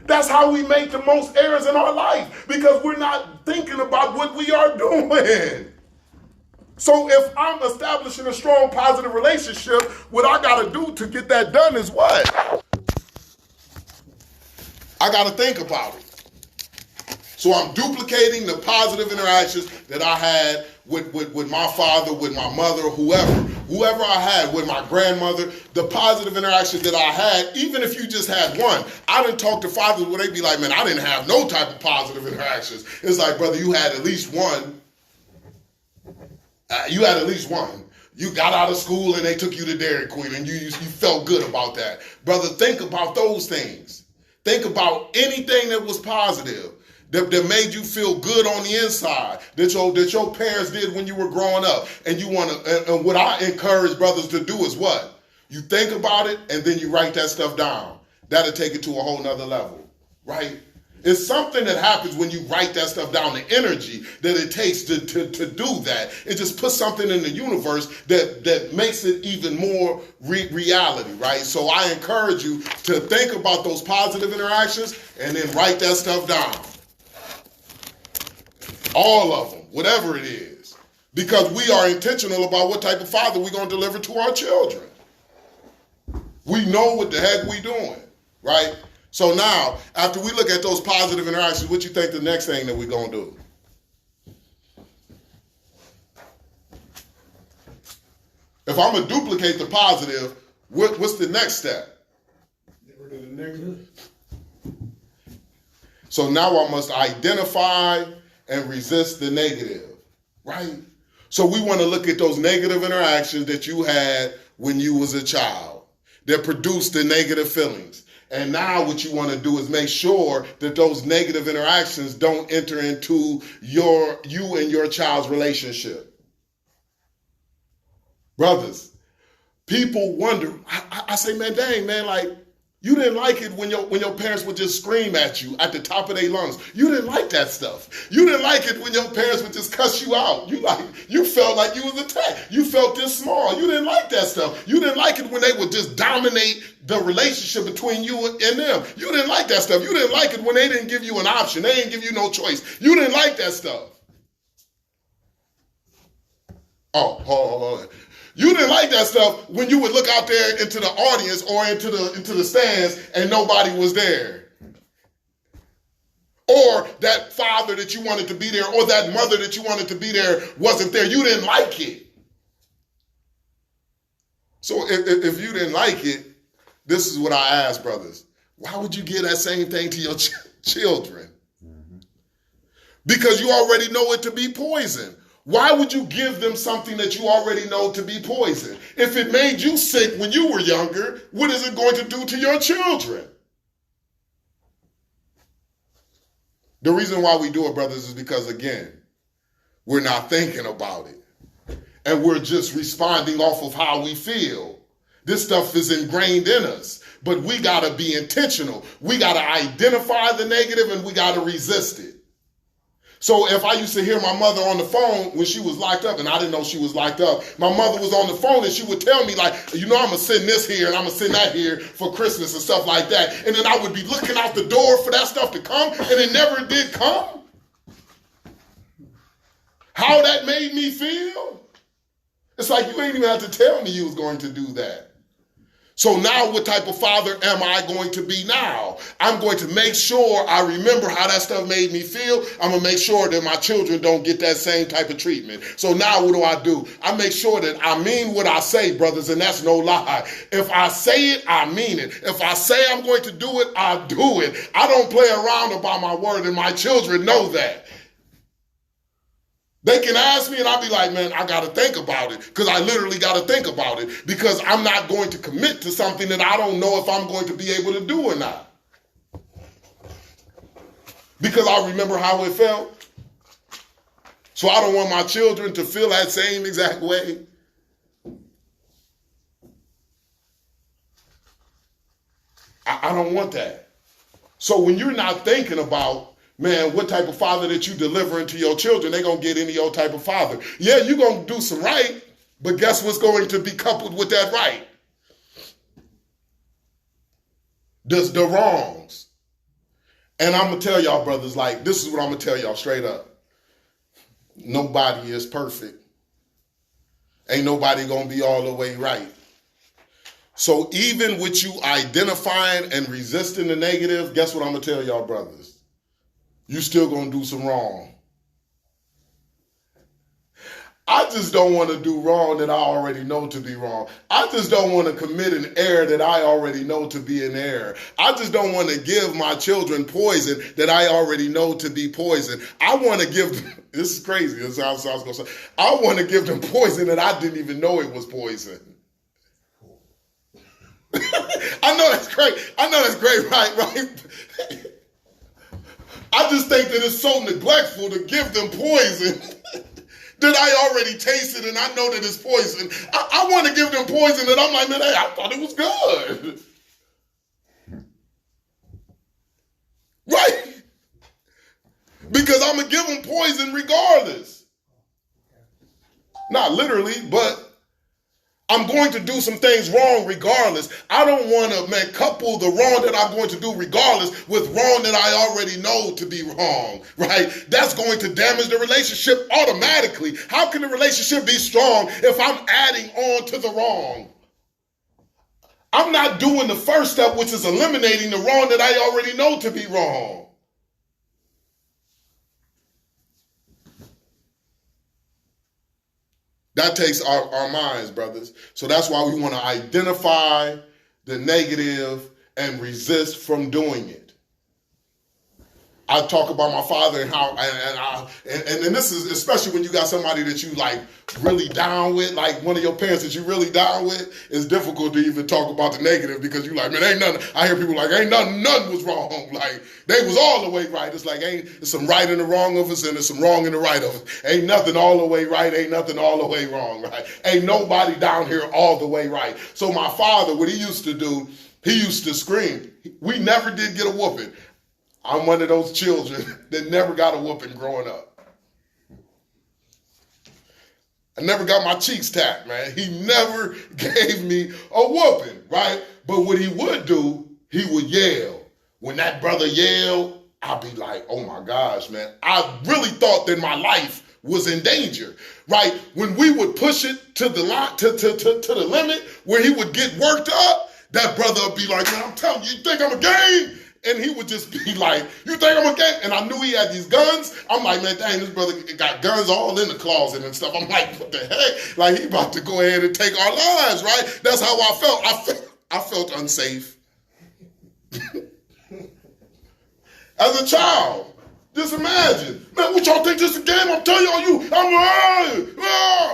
That's how we make the most errors in our life, because we're not thinking about what we are doing. So if I'm establishing a strong positive relationship, what I got to do to get that done is what? I got to think about it. So I'm duplicating the positive interactions that I had with my father, with my mother, whoever I had, with my grandmother, the positive interactions that I had, even if you just had one. I didn't talk to fathers where they'd be like, man, I didn't have no type of positive interactions. It's like, brother, you had at least one. You had at least one. You got out of school and they took you to Dairy Queen and you felt good about that. Brother, think about those things. Think about anything that was positive, that made you feel good on the inside, that your parents did when you were growing up. And you want to, and what I encourage brothers to do is what? You think about it and then you write that stuff down. That'll take it to a whole nother level, right? It's something that happens when you write that stuff down, the energy that it takes to do that. It just puts something in the universe that makes it even more reality, right? So I encourage you to think about those positive interactions and then write that stuff down. All of them, whatever it is. Because we are intentional about what type of father we're going to deliver to our children. We know what the heck we doing, right? So now, after we look at those positive interactions, what you think the next thing that we're going to do? If I'm going to duplicate the positive, what's the next step? Get rid of the negative. So now I must identify and resist the negative, right? So we want to look at those negative interactions that you had when you was a child that produced the negative feelings. And now what you want to do is make sure that those negative interactions don't enter into you and your child's relationship. Brothers, people wonder, I say, man, dang, man, like, you didn't like it when your parents would just scream at you at the top of their lungs. You didn't like that stuff. You didn't like it when your parents would just cuss you out. You felt like you was attacked. You felt this small. You didn't like that stuff. You didn't like it when they would just dominate the relationship between you and them. You didn't like that stuff. You didn't like it when they didn't give you an option. They didn't give you no choice. You didn't like that stuff. You didn't like that stuff when you would look out there into the audience or into the stands and nobody was there. Or that father that you wanted to be there or that mother that you wanted to be there wasn't there. You didn't like it. So if you didn't like it, this is what I ask, brothers. Why would you give that same thing to your children? Mm-hmm. Because you already know it to be poison. Why would you give them something that you already know to be poison? If it made you sick when you were younger, what is it going to do to your children? The reason why we do it, brothers, is because, again, we're not thinking about it. And we're just responding off of how we feel. This stuff is ingrained in us. But we got to be intentional. We got to identify the negative and we got to resist it. So if I used to hear my mother on the phone when she was locked up, and I didn't know she was locked up, my mother was on the phone and she would tell me, like, you know, I'm going to send this here and I'm going to send that here for Christmas and stuff like that. And then I would be looking out the door for that stuff to come, and it never did come. How that made me feel? It's like you ain't even have to tell me you was going to do that. So now what type of father am I going to be now? I'm going to make sure I remember how that stuff made me feel. I'm going to make sure that my children don't get that same type of treatment. So now what do? I make sure that I mean what I say, brothers, and that's no lie. If I say it, I mean it. If I say I'm going to do it, I do it. I don't play around about my word, and my children know that. They can ask me and I'll be like, man, I got to think about it, because I literally got to think about it, because I'm not going to commit to something that I don't know if I'm going to be able to do or not. Because I remember how it felt. So I don't want my children to feel that same exact way. I don't want that. So when you're not thinking about, man, what type of father that you delivering to your children, they going to get any old type of father. Yeah, you're going to do some right. But guess what's going to be coupled with that right? The wrongs. And I'm going to tell y'all, brothers, like, this is what I'm going to tell y'all straight up. Nobody is perfect. Ain't nobody going to be all the way right. So even with you identifying and resisting the negative, guess what I'm going to tell y'all, brothers? You still going to do some wrong. I just don't want to do wrong that I already know to be wrong. I just don't want to commit an error that I already know to be an error. I just don't want to give my children poison that I already know to be poison. I want to give them, this is crazy, this is how I was going to say, I want to give them poison that I didn't even know it was poison. I know that's great. I know that's great, right? I just think that it's so neglectful to give them poison that I already tasted and I know that it's poison. I want to give them poison that I'm like, man, hey, I thought it was good. Right? Because I'm going to give them poison regardless. Not literally, but I'm going to do some things wrong regardless. I don't want to, man, couple the wrong that I'm going to do regardless with wrong that I already know to be wrong, right? That's going to damage the relationship automatically. How can the relationship be strong if I'm adding on to the wrong? I'm not doing the first step, which is eliminating the wrong that I already know to be wrong. That takes our minds, brothers. So that's why we want to identify the negative and resist from doing it. I talk about my father and how, and this is especially when you got somebody that you like really down with, like one of your parents that you really down with. It's difficult to even talk about the negative because you like, man, ain't nothing. I hear people like, ain't nothing was wrong. Like they was all the way right. It's like there's some right and the wrong of us, and there's some wrong and the right of us. Ain't nothing all the way right. Ain't nothing all the way wrong. Right? Ain't nobody down here all the way right. So my father, what he used to do, he used to scream. We never did get a whooping. I'm one of those children that never got a whooping growing up. I never got my cheeks tapped, man. He never gave me a whooping, right? But what he would do, he would yell. When that brother yelled, I'd be like, oh my gosh, man. I really thought that my life was in danger, right? When we would push it to the line, to the limit where he would get worked up, that brother would be like, man, I'm telling you, you think I'm a game? And he would just be like, you think I'm a gang? And I knew he had these guns. I'm like, man, dang, this brother got guns all in the closet and stuff. I'm like, what the heck? Like, he about to go ahead and take our lives, right? That's how I felt. I felt unsafe. As a child, just imagine. Man, what y'all think this is a game? I'm telling y'all,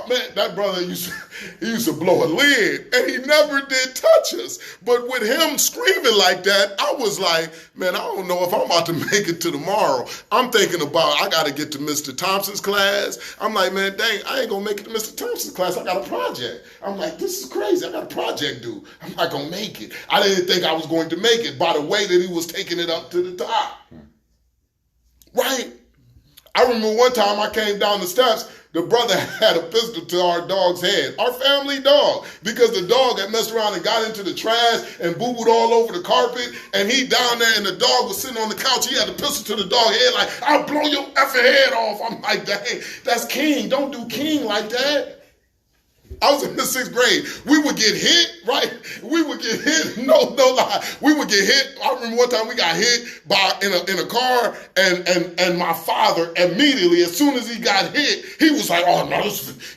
man, that brother used to blow a lid, and he never did touch us. But with him screaming like that, I was like, man, I don't know if I'm about to make it to tomorrow. I'm thinking about, I got to get to Mr. Thompson's class. I'm like, man, dang, I ain't going to make it to Mr. Thompson's class. I got a project. I'm like, this is crazy. I got a project due. I'm not going to make it. I didn't think I was going to make it by the way that he was taking it up to the top. Right? I remember one time I came down the steps, the brother had a pistol to our dog's head, our family dog, because the dog had messed around and got into the trash and boo-booed all over the carpet, and he down there and the dog was sitting on the couch. He had a pistol to the dog's head like, I'll blow your effing head off. I'm like, dang, that's King. Don't do King like that. I was in the 6th grade. We would get hit, right? We would get hit. No lie. We would get hit. I remember one time we got hit in a car, and my father immediately, as soon as he got hit, he was like, oh no,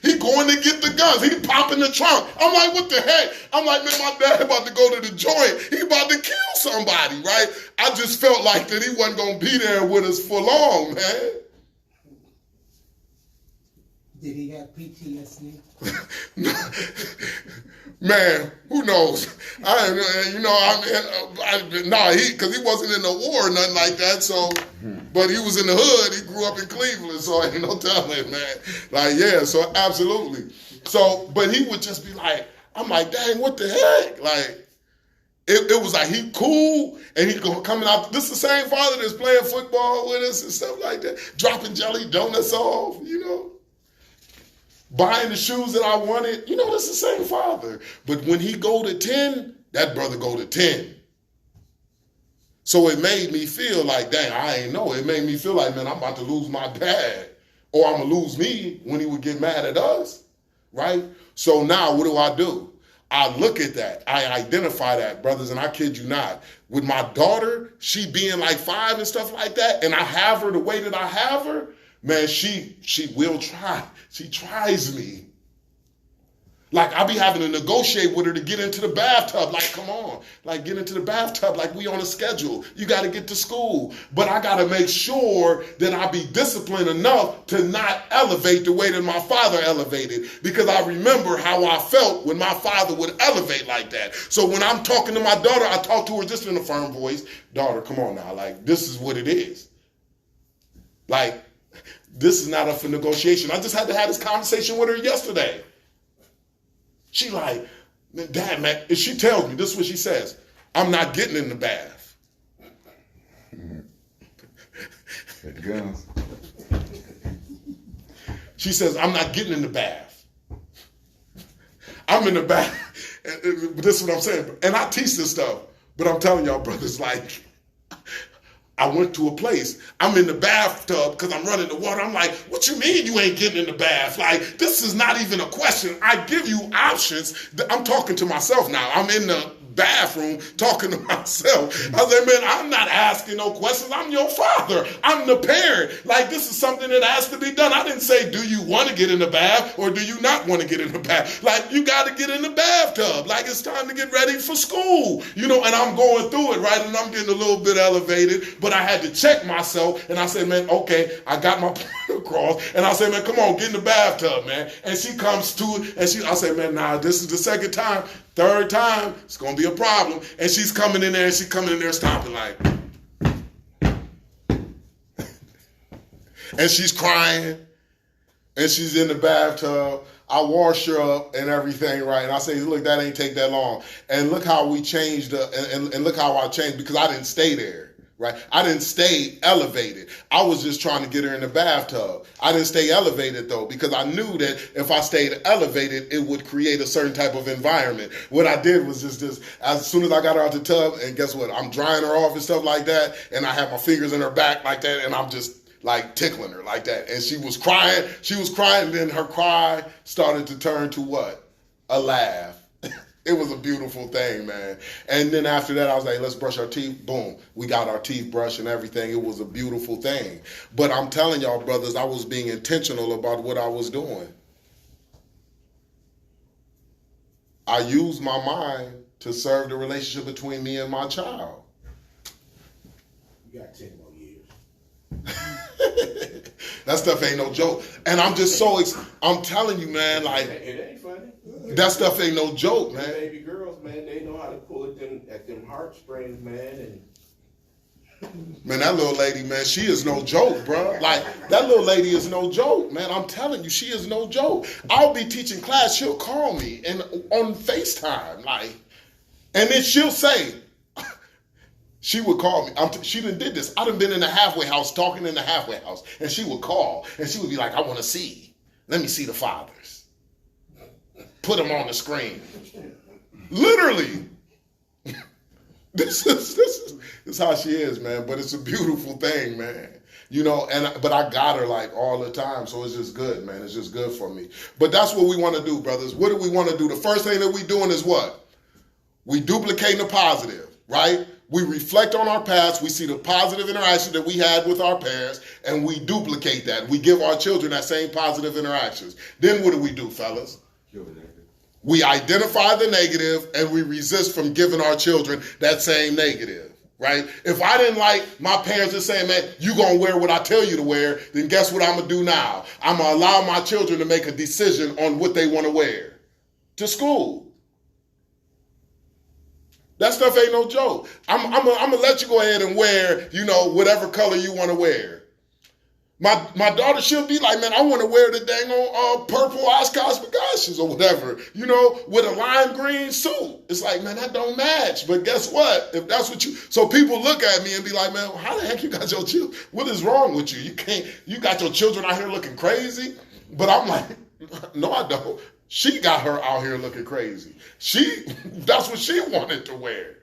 he going to get the guns. He popping the trunk. I'm like, what the heck? I'm like, man, my dad about to go to the joint. He about to kill somebody, right? I just felt like that he wasn't going to be there with us for long, man. Did he have PTSD? Man, who knows? Because he wasn't in the war or nothing like that. So, but he was in the hood. He grew up in Cleveland, so ain't no telling, man. Like, yeah, so absolutely. So, but he would just be like, I'm like, dang, what the heck? Like, it was like he cool, and he coming out. This is the same father that's playing football with us and stuff like that, dropping jelly donuts off, you know. buying the shoes that I wanted. You know, that's the same father. But when he go to 10, that brother go to 10. So it made me feel like, dang, I ain't know. It made me feel like, man, I'm about to lose my dad. Or I'm going to lose me when he would get mad at us, right? So now what do? I look at that. I identify that, brothers, and I kid you not. With my daughter, she being like 5 and stuff like that, and I have her the way that I have her, man, she will try. She tries me. Like, I be having to negotiate with her to get into the bathtub. Like, come on. Like, get into the bathtub. Like, we on a schedule. You got to get to school. But I got to make sure that I be disciplined enough to not elevate the way that my father elevated. Because I remember how I felt when my father would elevate like that. So when I'm talking to my daughter, I talk to her just in a firm voice. Daughter, come on now. Like, this is what it is. Like, this is not up for negotiation. I just had to have this conversation with her yesterday. She like, Dad, man, and she tells me, this is what she says, I'm not getting in the bath. It goes. She says, I'm not getting in the bath. I'm in the bath. But this is what I'm saying. And I teach this stuff. But I'm telling y'all, brothers, like, I went to a place. I'm in the bathtub because I'm running the water. I'm like, what you mean you ain't getting in the bath? Like, this is not even a question. I give you options. I'm talking to myself now. I'm in the bathroom talking to myself. I said, man, I'm not asking no questions. I'm your father. I'm the parent. Like, this is something that has to be done. I didn't say, do you want to get in the bath or do you not want to get in the bath? Like, you got to get in the bathtub. Like, it's time to get ready for school. You know, and I'm going through it, right? And I'm getting a little bit elevated, but I had to check myself. And I said, man, okay, I got my point across. And I said, man, come on, get in the bathtub, man. And she comes to it, and I said, man, nah, this is the second time. Third time, it's going to be a problem. And she's coming in there, and she's coming in there stomping like. And she's crying, and she's in the bathtub. I wash her up and everything, right? And I say, look, that ain't take that long. And look how we changed, and look how I changed, because I didn't stay there. Right? I didn't stay elevated. I was just trying to get her in the bathtub. I didn't stay elevated though, because I knew that if I stayed elevated, it would create a certain type of environment. What I did was just this, as soon as I got her out the tub, and guess what? I'm drying her off and stuff like that, and I have my fingers in her back like that, and I'm just like tickling her like that. And she was crying, and then her cry started to turn to what? A laugh. It was a beautiful thing, man. And then after that, I was like, let's brush our teeth. Boom. We got our teeth brushed and everything. It was a beautiful thing. But I'm telling y'all, brothers, I was being intentional about what I was doing. I used my mind to serve the relationship between me and my child. You got 10 more years. That stuff ain't no joke. And I'm just I'm telling you, man, like, It ain't funny. that stuff ain't no joke, man. Baby girls, man, they know how to pull at them heartstrings, man. And Man, that little lady, man, she is no joke, bro. Like, that little lady is no joke, man. I'm telling you, she is no joke. I'll be teaching class, she'll call me and on FaceTime, like, and then she'll say, she would call me. She done did this. I done been in the halfway house, talking in the halfway house, and she would call, and she would be like, I want to see. Let me see the fathers. Put them on the screen. Literally. This is how she is, man. But it's a beautiful thing, man. You know, but I got her like all the time, so it's just good, man. It's just good for me. But that's what we want to do, brothers. What do we want to do? The first thing that we doing is what? We duplicating the positive, right? We reflect on our past. We see the positive interaction that we had with our parents, and we duplicate that. We give our children that same positive interactions. Then what do, fellas? We identify the negative, and we resist from giving our children that same negative, right? If I didn't like my parents just saying, man, you gonna wear what I tell you to wear, then guess what I'm gonna do now? I'm gonna allow my children to make a decision on what they wanna wear to school. That stuff ain't no joke. I'm gonna let you go ahead and wear, you know, whatever color you wanna wear. My daughter, she'll be like, man, I want to wear the dang on purple Oshkosh Bagashes or whatever, you know, with a lime green suit. It's like, man, that don't match. But guess what? If that's what so people look at me and be like, man, how the heck you got your children? What is wrong with you? You got your children out here looking crazy? But I'm like, No, I don't. She got her out here looking crazy. That's what she wanted to wear.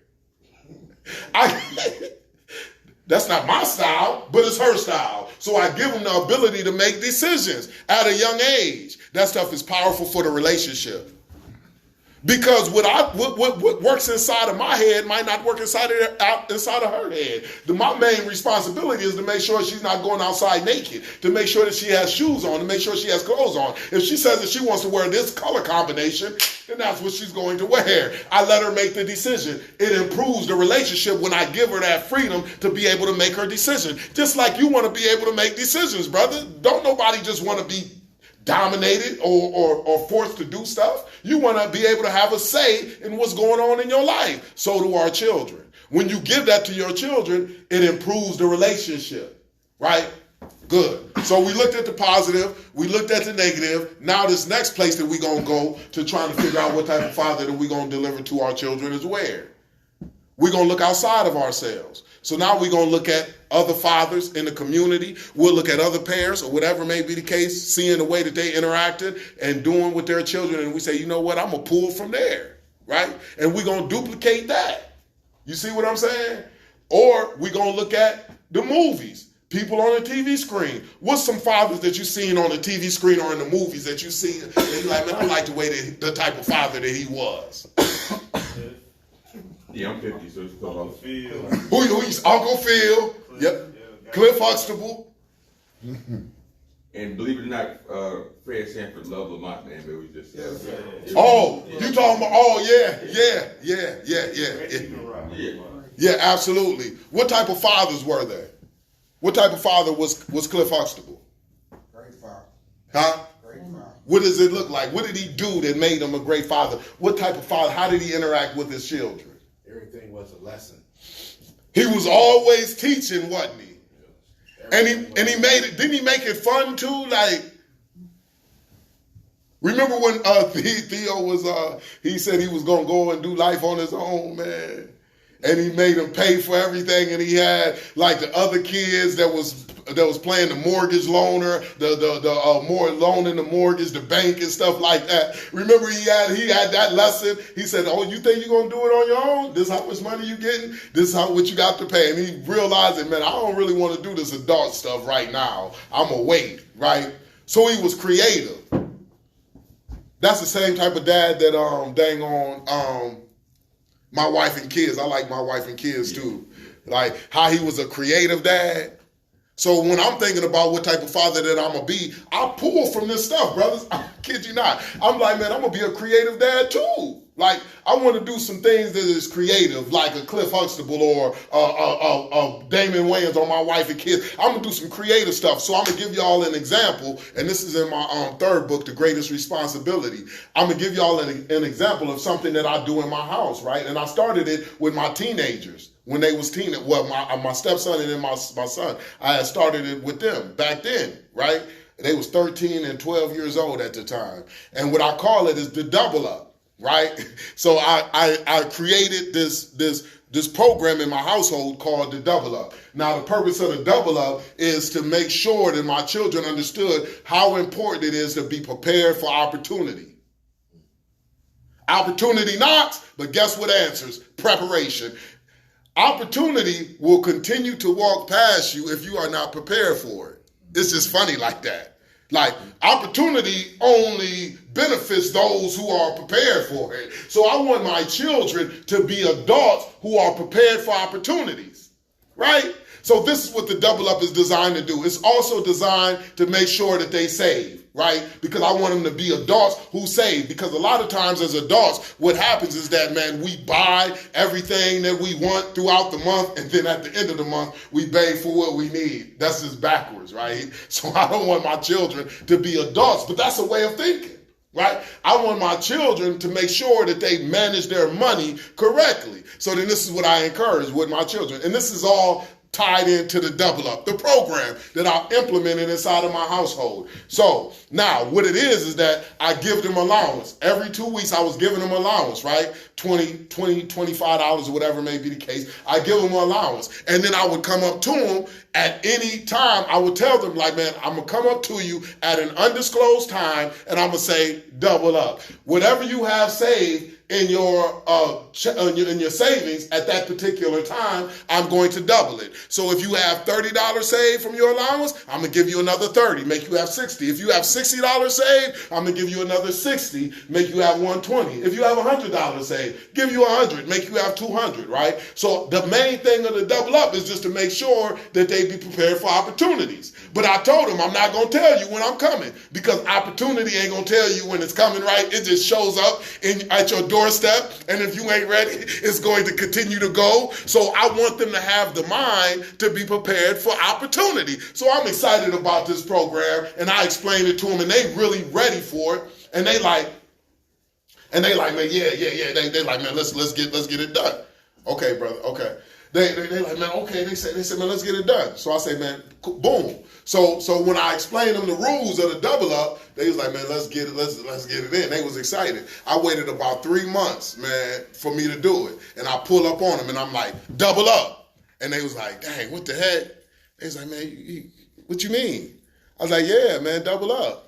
That's not my style, but it's her style. So I give them the ability to make decisions at a young age. That stuff is powerful for the relationship. Because what works inside of my head might not work inside of her head. My main responsibility is to make sure she's not going outside naked, to make sure that she has shoes on, to make sure she has clothes on. If she says that she wants to wear this color combination, then that's what she's going to wear. I let her make the decision. It improves the relationship when I give her that freedom to be able to make her decision. Just like you want to be able to make decisions, brother. Don't nobody just want to be dominated or forced to do stuff. You want to be able to have a say in what's going on in your life. So do our children. When you give that to your children, it improves the relationship, right? Good. So we looked at the positive, we looked at the negative. Now this next place that we're going to go to trying to figure out what type of father that we're going to deliver to our children is where? We're going to look outside of ourselves. So now we're going to look at other fathers in the community. We'll look at other parents or whatever may be the case, seeing the way that they interacted and doing with their children. And we say, you know what, I'm going to pull from there, right? And we're going to duplicate that. You see what I'm saying? Or we're going to look at the movies, people on the TV screen. What's some fathers that you've seen on the TV screen or in the movies that you see and you're like, man, I like the way the type of father that he was. Yeah, I'm 50, so it's Uncle called. Phil. Who's Uncle Phil? Yep. Cliff Huxtable. And believe it or not, Fred Sanford loved Lamont, man, but we just. Oh, you talking about? Oh, yeah. Yeah, absolutely. What type of fathers were there? What type of father was Cliff Huxtable? Great father. Huh? Great father. What does it look like? What did he do that made him a great father? What type of father? How did he interact with his children? Everything was a lesson. He was always teaching, wasn't he? And he made it. Didn't he make it fun too? Like, remember when Theo was? He said he was gonna go and do life on his own, man. And he made him pay for everything, and he had like the other kids that was playing the mortgage loaner, the more loaning the mortgage, the bank and stuff like that. Remember he had that lesson. He said, "Oh, you think you're gonna do it on your own? This is how much money you getting. This is what you got to pay." And he realized that, man, I don't really want to do this adult stuff right now. I'm gonna wait, right? So he was creative. That's the same type of dad that My Wife and Kids. I like My Wife and Kids too. Like how he was a creative dad. So when I'm thinking about what type of father that I'm going to be, I pull from this stuff, brothers. I kid you not. I'm like, man, I'm going to be a creative dad too. Like, I want to do some things that is creative, like a Cliff Huxtable or Damon Wayans on My Wife and Kids. I'm going to do some creative stuff. So I'm going to give y'all an example, and this is in my third book, The Greatest Responsibility. I'm going to give y'all an example of something that I do in my house, right? And I started it with my teenagers. When they was my stepson and then my son, I had started it with them back then, right? They was 13 and 12 years old at the time. And what I call it is the double up, right? So I created this program in my household called the double up. Now the purpose of the double up is to make sure that my children understood how important it is to be prepared for opportunity. Opportunity knocks, but guess what answers? Preparation. Opportunity will continue to walk past you if you are not prepared for it. It's just funny like that. Like, opportunity only benefits those who are prepared for it. So I want my children to be adults who are prepared for opportunities, right? So this is what the double up is designed to do. It's also designed to make sure that they save, right? Because I want them to be adults who save. Because a lot of times as adults, what happens is that, man, we buy everything that we want throughout the month, and then at the end of the month, we pay for what we need. That's just backwards, right? So I don't want my children to be adults, but that's a way of thinking, right? I want my children to make sure that they manage their money correctly. So then this is what I encourage with my children. And this is all tied into the double up, the program that I've implemented inside of my household. So now what it is that I give them allowance. Every 2 weeks I was giving them allowance, right? $20, $25 or whatever may be the case. I give them allowance. And then I would come up to them at any time. I would tell them like, man, I'm gonna come up to you at an undisclosed time and I'm gonna say double up. Whatever you have saved in your savings at that particular time, I'm going to double it. So if you have $30 saved from your allowance, I'm gonna give you another 30, make you have 60. If you have $60 saved, I'm gonna give you another 60, make you have 120. If you have $100 saved, give you 100, make you have 200, right? So the main thing of the double up is just to make sure that they be prepared for opportunities. But I told them I'm not gonna tell you when I'm coming, because opportunity ain't gonna tell you when it's coming, right? It just shows up at your doorstep, and if you ain't ready, it's going to continue to go. So I want them to have the mind to be prepared for opportunity. So I'm excited about this program, and I explained it to them, and they really ready for it. And they like, man, yeah. They like, man, let's get it done. Okay, brother. Okay. They like, man, okay. They said, man, let's get it done. So I say, man, boom. So when I explained them the rules of the double up, they was like, man, let's get it in. They was excited. I waited about 3 months, man, for me to do it. And I pull up on them and I'm like, double up. And they was like, dang, what the heck? They was like, man, what you mean? I was like, yeah, man, double up.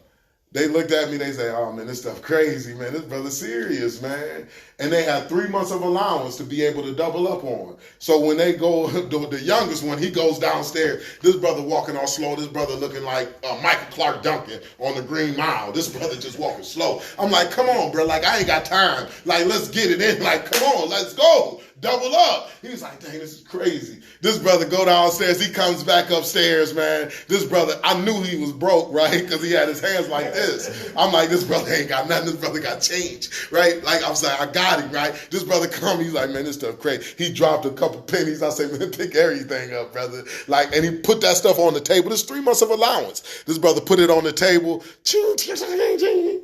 They looked at me, they say, oh man, this stuff crazy, man. This brother's serious, man. And they had 3 months of allowance to be able to double up on. So when they go, the youngest one, he goes downstairs. This brother walking all slow. This brother looking like Michael Clark Duncan on the Green Mile. This brother just walking slow. I'm like, come on, bro. Like, I ain't got time. Like, let's get it in. Like, come on, let's go. Double up. He was like, dang, this is crazy. This brother go downstairs. He comes back upstairs, man. This brother, I knew he was broke, right? Because he had his hands like this. I'm like, this brother ain't got nothing. This brother got change, right? Like, I was like, I got him, right? This brother come, he's like, man, this stuff crazy. He dropped a couple pennies. I say, man, pick everything up, brother. Like, and he put that stuff on the table. There's 3 months of allowance. This brother put it on the table. Ching, ching, ching, ching.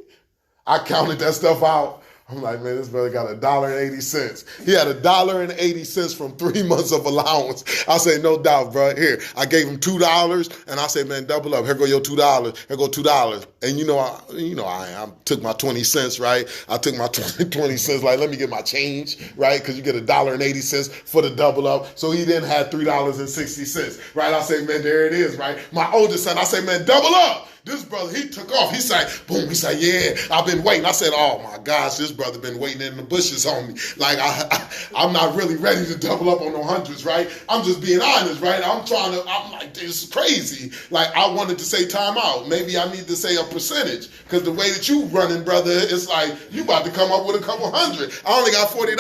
I counted that stuff out. I'm like, man, this brother got $1.80. He had $1.80 from 3 months of allowance. I say, no doubt, bro. Here, I gave him $2, and I said, man, double up. Here go your $2. Here go $2. And I took my 20 cents, right? I took my 20 cents, like, let me get my change, right? Because you get $1.80 for the double up. So he then had $3.60, right? I say, man, there it is, right? My oldest son, I say, man, double up. This brother, he took off. He said, boom. He said, yeah, I've been waiting. I said, oh my gosh, this brother been waiting in the bushes on me. Like, I'm not really ready to double up on no hundreds, right? I'm just being honest, right? I'm like, this is crazy. Like, I wanted to say time out. Maybe I need to say a percentage. Because the way that you running, brother, it's like, you about to come up with a couple hundred. I only got $40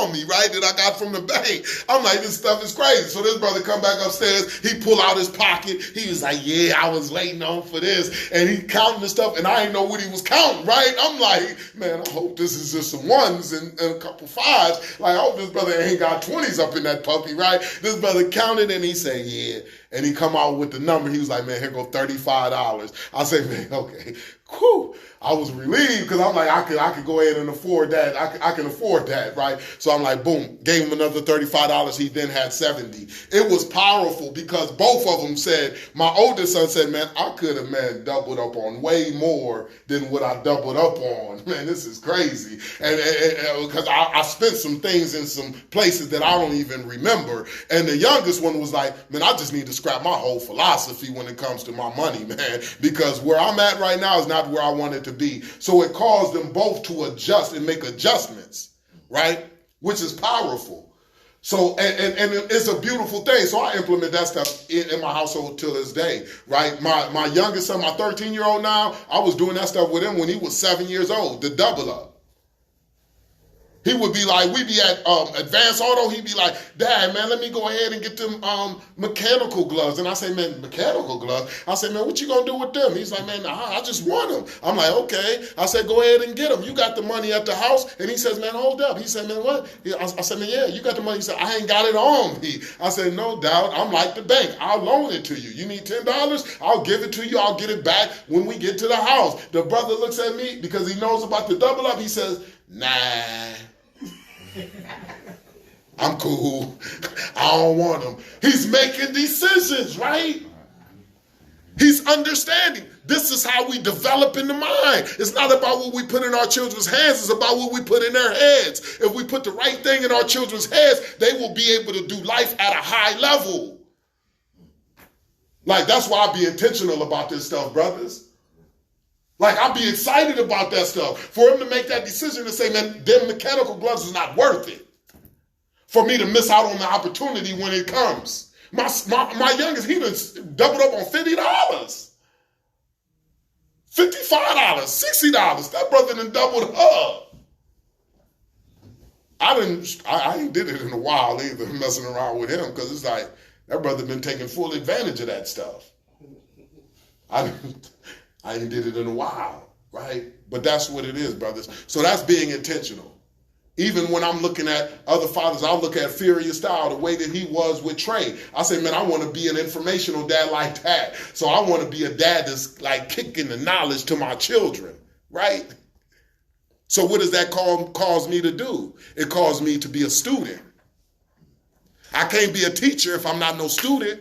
on me, right? That I got from the bank. I'm like, this stuff is crazy. So this brother come back upstairs. He pull out his pocket. He was like, yeah, I was waiting on for this. And he counting the stuff, and I didn't know what he was counting, right? I'm like, man, I hope this is just some ones and a couple fives. Like, I hope this brother ain't got 20s up in that puppy, right? This brother counted, and he said, yeah. And he come out with the number. He was like, man, here go $35. I said, man, okay. Whew. I was relieved because I'm like, I could go ahead and afford that. I can afford that, right? So I'm like, boom, gave him another $35. He then had 70. It was powerful because both of them said, my oldest son said, man, I could have, man, doubled up on way more than what I doubled up on. Man, this is crazy. And because I spent some things in some places that I don't even remember. And the youngest one was like, man, I just need to scrap my whole philosophy when it comes to my money, man, because where I'm at right now is not where I want it to be. So it caused them both to adjust and make adjustments, right? Which is powerful. So, and it's a beautiful thing. So I implement that stuff in my household till this day, right? My youngest son, my 13-year-old now, I was doing that stuff with him when he was 7 years old, the double up. He would be like, we'd be at Advanced Auto. He'd be like, Dad, man, let me go ahead and get them mechanical gloves. And I say, man, mechanical gloves? I say, man, what you going to do with them? He's like, man, I just want them. I'm like, okay. I said, go ahead and get them. You got the money at the house? And he says, man, hold up. He said, man, what? I said, man, yeah, you got the money. He said, I ain't got it on me. I said, no doubt. I'm like the bank. I'll loan it to you. You need $10? I'll give it to you. I'll get it back when we get to the house. The brother looks at me because he knows about the double up. He says, nah. I'm cool. I don't want him. He's making decisions, right? He's understanding. This is how we develop in the mind. It's not about what we put in our children's hands. It's about what we put in their heads. If we put the right thing in our children's heads, they will be able to do life at a high level. Like, that's why I be intentional about this stuff, brothers. Like, I'll be excited about that stuff. For him to make that decision to say, man, them mechanical gloves is not worth it. For me to miss out on the opportunity when it comes. My youngest, he done doubled up on $50. $55, $60. That brother done doubled up. I ain't did it in a while either, messing around with him, because it's like, that brother been taking full advantage of that stuff. I ain't did it in a while, right? But that's what it is, brothers. So that's being intentional. Even when I'm looking at other fathers, I'll look at Furious Style, the way that he was with Trey. I say, man, I want to be an informational dad like that. So I want to be a dad that's like kicking the knowledge to my children, right? So what does that cause me to do? It calls me to be a student. I can't be a teacher if I'm not no student.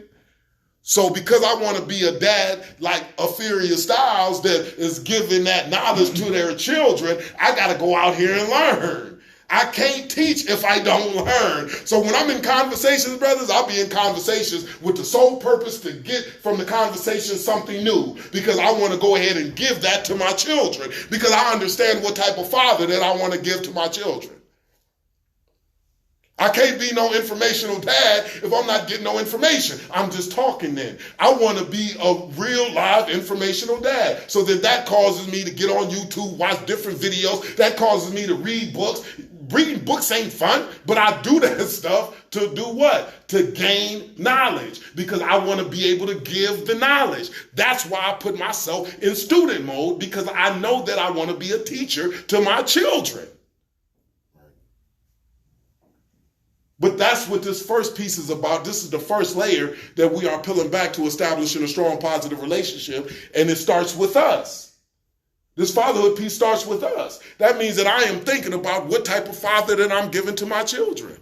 So because I want to be a dad like a Furious Styles that is giving that knowledge to their children, I got to go out here and learn. I can't teach if I don't learn. So when I'm in conversations, brothers, I'll be in conversations with the sole purpose to get from the conversation something new, because I want to go ahead and give that to my children, because I understand what type of father that I want to give to my children. I can't be no informational dad if I'm not getting no information. I'm just talking then. I want to be a real live informational dad. So that causes me to get on YouTube, watch different videos. That causes me to read books. Reading books ain't fun, but I do that stuff to do what? To gain knowledge, because I want to be able to give the knowledge. That's why I put myself in student mode, because I know that I want to be a teacher to my children. But that's what this first piece is about. This is the first layer that we are peeling back to establishing a strong, positive relationship, and it starts with us. This fatherhood piece starts with us. That means that I am thinking about what type of father that I'm giving to my children.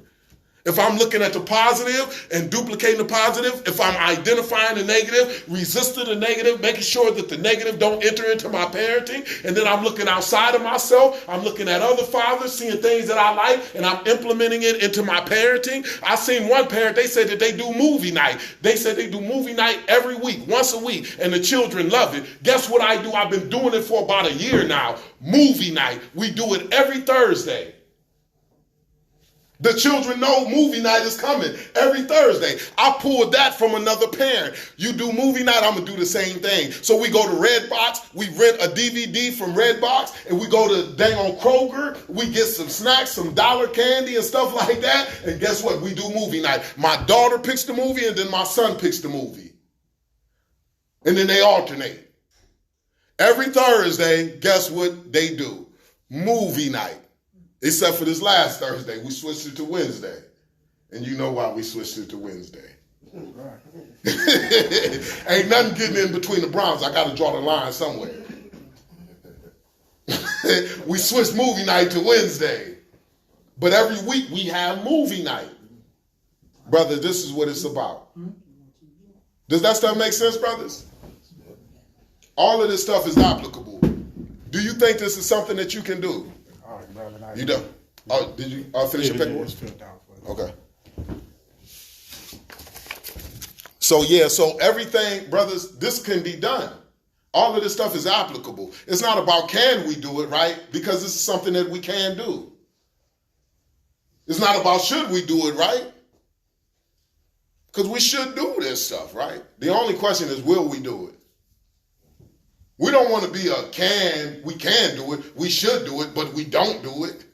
If I'm looking at the positive and duplicating the positive, if I'm identifying the negative, resisting the negative, making sure that the negative don't enter into my parenting, and then I'm looking outside of myself, I'm looking at other fathers, seeing things that I like, and I'm implementing it into my parenting. I seen one parent, they said that they do movie night. They said they do movie night every week, once a week, and the children love it. Guess what I do? I've been doing it for about a year now. Movie night. We do it every Thursday. The children know movie night is coming every Thursday. I pulled that from another parent. You do movie night, I'm going to do the same thing. So we go to Redbox, we rent a DVD from Redbox, and we go to dang on Kroger, we get some snacks, some dollar candy and stuff like that, and guess what? We do movie night. My daughter picks the movie, and then my son picks the movie. And then they alternate. Every Thursday, guess what they do? Movie night. Except for this last Thursday, we switched it to Wednesday. And you know why we switched it to Wednesday. Ain't nothing getting in between the Browns. I got to draw the line somewhere. We switched movie night to Wednesday. But every week we have movie night. Brother, this is what it's about. Does that stuff make sense, brothers? All of this stuff is applicable. Do you think this is something that you can do? You done? Oh, did you finish your paperwork? Okay. So everything, brothers, this can be done. All of this stuff is applicable. It's not about can we do it, right? Because this is something that we can do. It's not about should we do it, right? Because we should do this stuff, right? The only question is, will we do it? We don't want to be we can do it, we should do it, but we don't do it.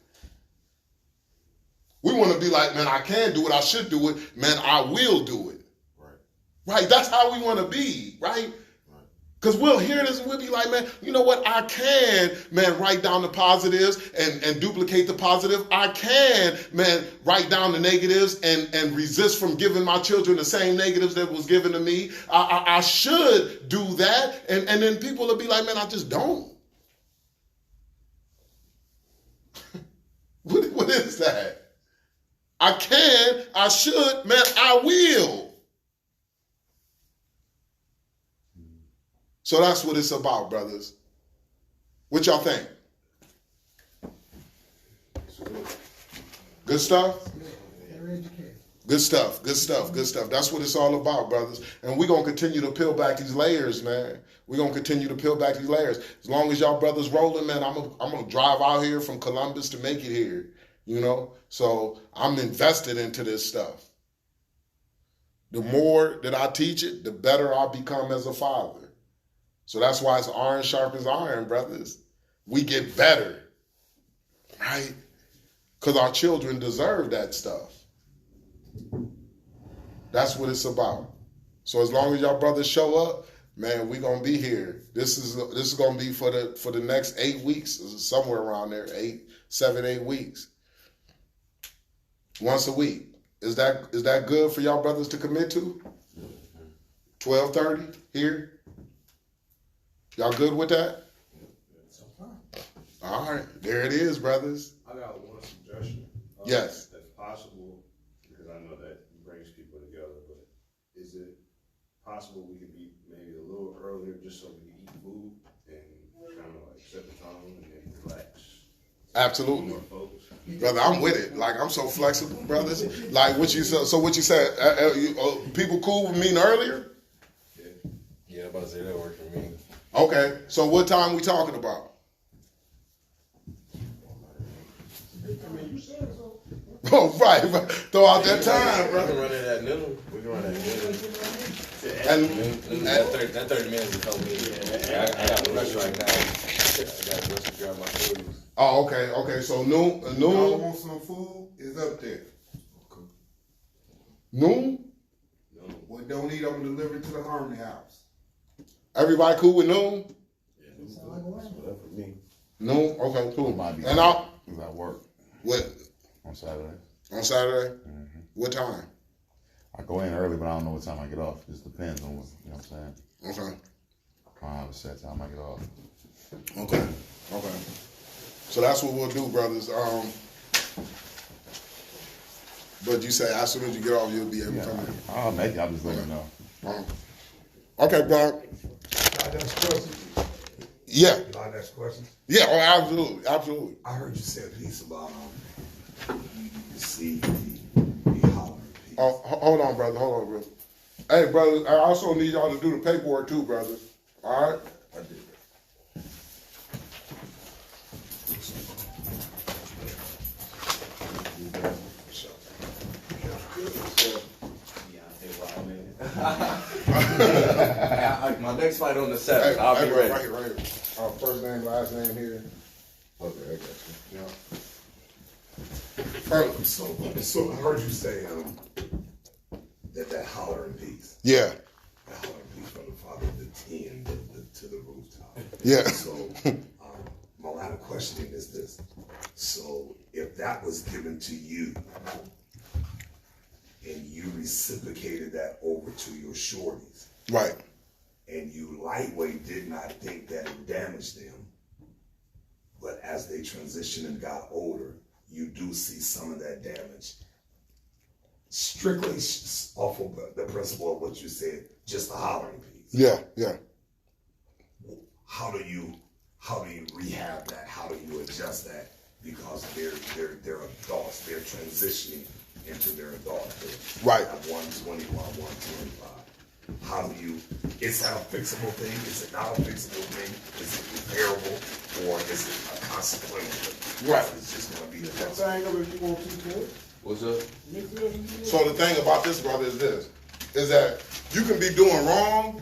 We want to be like, man, I can do it, I should do it, man, I will do it. Right? That's how we want to be, right? Because we'll hear this and we'll be like, man, you know what? I can, man, write down the positives and duplicate the positive. I can, man, write down the negatives and resist from giving my children the same negatives that was given to me. I should do that. And then people will be like, man, I just don't. What is that? I can, I should, man, I will. So that's what it's about, brothers. What y'all think? Good stuff? They're educated. Good stuff, good stuff, good stuff. That's what it's all about, brothers. And we're going to continue to peel back these layers, man. We're going to continue to peel back these layers. As long as y'all brothers rolling, man, I'm going to drive out here from Columbus to make it here, you know? So I'm invested into this stuff. The more that I teach it, the better I become as a father. So that's why it's iron sharpens iron, brothers. We get better, right? Because our children deserve that stuff. That's what it's about. So as long as y'all brothers show up, man, we gonna be here. This is gonna be for the next 8 weeks, somewhere around there, 7, 8 weeks. Once a week. Is that good for y'all brothers to commit to? 12:30 here? Y'all good with that? So far. All right, there it is, brothers. I got one suggestion. Yes. If possible, because I know that brings people together, but is it possible we could be maybe a little earlier just so we can eat food and kind of like set the tone and then relax? Absolutely. More focus. Brother, I'm with it. Like, I'm so flexible, brothers. Like, what you said. So what you said, people cool with meeting earlier? Yeah, I'm about to say that worked for me. Okay. So what time we talking about? Oh, right. Throw out that time, We brother. can run it at noon. We can run it at noon. And That 30 minutes will help me. I got to rush right now. I got to rush to grab my food. oh, okay. So noon. Y'all want some food? It's up there. Noon. What don't eat, I'm gonna deliver it to the Harmony House. Everybody cool with noon? Sound like a plan. Noon. Okay, cool. Might be And I'll because I work what on Saturday. on Saturday? Mm-hmm. What time? I go in early, but I don't know what time I get off. It just depends on what, you know what I'm saying. Okay. I don't have a set time I get off. Okay. So that's what we'll do, brothers. But you say as soon as you get off, you'll be able to Yeah, come in. I'll make it. I'll just let you know. Okay, bro. Y'all ask questions? Yeah. Y'all ask questions? Yeah. Oh, absolutely. I heard you say a piece about you see the hollering piece. Oh, hold on, brother. Hey, brother. I also need y'all to do the paperwork too, brother. All right. I did that. My next fight on the 7th. I'll be ready. Right here. First name, last name here. Okay, I got you. Yeah. So I heard you say that hollering piece. Yeah. That hollering piece from the father of the 10 to the rooftop. Yeah. So my line of questioning is this. So if that was given to you and you reciprocated that over to your shorties, Right. and you lightweight did not think that it damaged them, but as they transitioned and got older, you do see some of that damage. Strictly off of the principle of what you said, just the hollering piece. Yeah. How do you rehab that? How do you adjust that? Because they're adults. They're transitioning into their adulthood. Right. At 121, 125. How do you? Is that a fixable thing? Is it not a fixable thing? Is it repairable, or is it a consequential thing? Right. It's just going to be the consequence. What's up? So the thing about this, brother, is that you can be doing wrong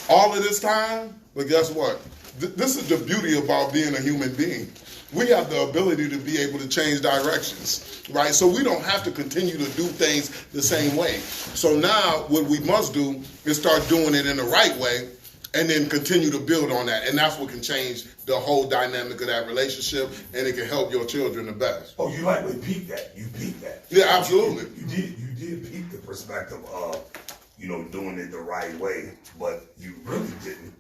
all of this time, but guess what? This is the beauty about being a human being. We have the ability to be able to change directions, right? So we don't have to continue to do things the same way. So now what we must do is start doing it in the right way and then continue to build on that. And that's what can change the whole dynamic of that relationship, and it can help your children the best. Oh, you likely peaked that. You peaked that. Yeah, absolutely. You did peak the perspective of, doing it the right way, but you really didn't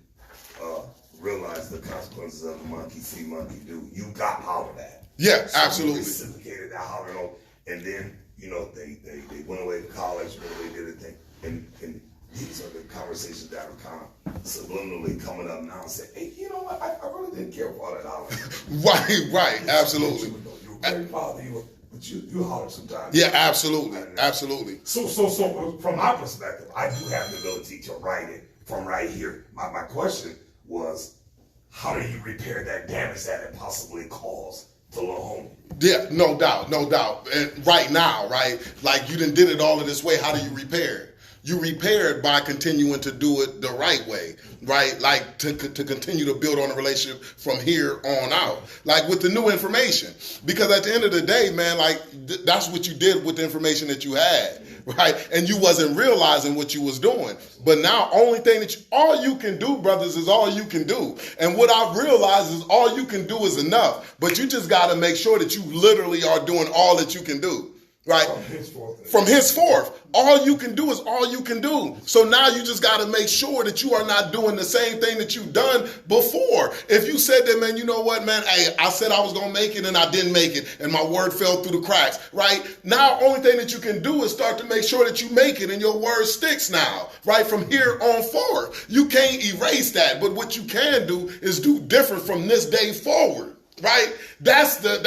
realize the consequences of the monkey see, monkey do. You got hollered at. Yeah, So you absolutely. reciprocated that hollering on, And then, you know, they went away to college, or they did a thing. And these are the conversations that are kind of subliminally coming up now and say, hey, you know what, I really didn't care for all that hollering. Right, absolutely. You were a great father, but you holler sometimes. Yeah, absolutely. So from my perspective, I do have the ability to write it from right here. My question was, how do you repair that damage that it possibly caused to little homie? Yeah, no doubt. And right now, right, like you done did it all of this way, how do you repair it? You repair it by continuing to do it the right way, right? Like to continue to build on a relationship from here on out, like with the new information. Because at the end of the day, man, like that's what you did with the information that you had, right? And you wasn't realizing what you was doing. But now, only thing that all you can do, brothers, is all you can do. And what I've realized is all you can do is enough. But you just got to make sure that you literally are doing all that you can do. Right? From henceforth, all you can do is all you can do. So now you just got to make sure that you are not doing the same thing that you've done before. If you said that, man, you know what, man, hey, I said I was going to make it and I didn't make it and my word fell through the cracks, right? Now, only thing that you can do is start to make sure that you make it and your word sticks now, right? From here on forward. You can't erase that, but what you can do is do different from this day forward. Right? That's the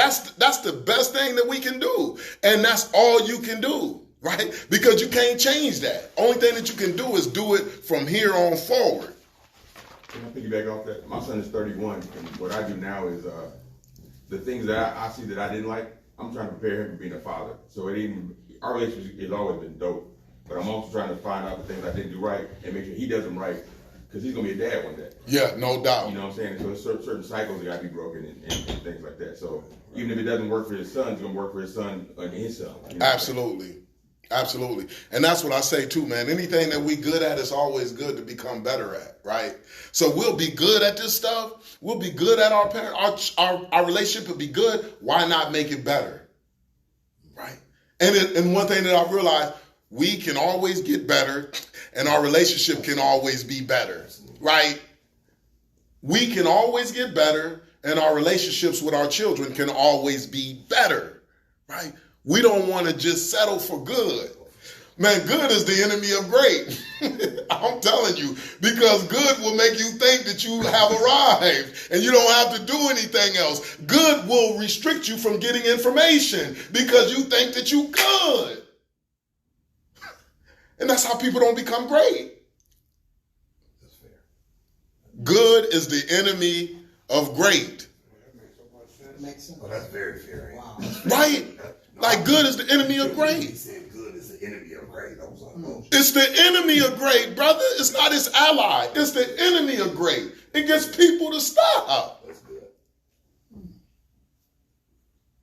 best thing that we can do. And that's all you can do, right? Because you can't change that. Only thing that you can do is do it from here on forward. Can I piggyback off that? My son is 31, and what I do now is the things that I see that I didn't like, I'm trying to prepare him for being a father. So our relationship has always been dope, but I'm also trying to find out the things I didn't do right and make sure he does them right, because he's going to be a dad one day. Yeah, no doubt. You know what I'm saying? So there's certain cycles that got to be broken and things like that. So even if it doesn't work for his son, it's going to work for his son and his son. You know? Absolutely. And that's what I say too, man. Anything that we good at is always good to become better at, right? So we'll be good at this stuff. We'll be good at our parent. Our relationship will be good. Why not make it better? Right? And one thing that I've realized, we can always get better and our relationship can always be better, right? We can always get better and our relationships with our children can always be better, right? We don't want to just settle for good. Man, good is the enemy of great. I'm telling you, because good will make you think that you have arrived and you don't have to do anything else. Good will restrict you from getting information because you think that you good. And that's how people don't become great. That's fair. Good is the enemy of great. Makes sense. Oh, that's very fair. Wow. Right? Like good is the enemy of He great. said good is the enemy of great. I was like, oh. It's the enemy of great, brother. It's not its ally. It's the enemy of great. It gets people to stop. That's good.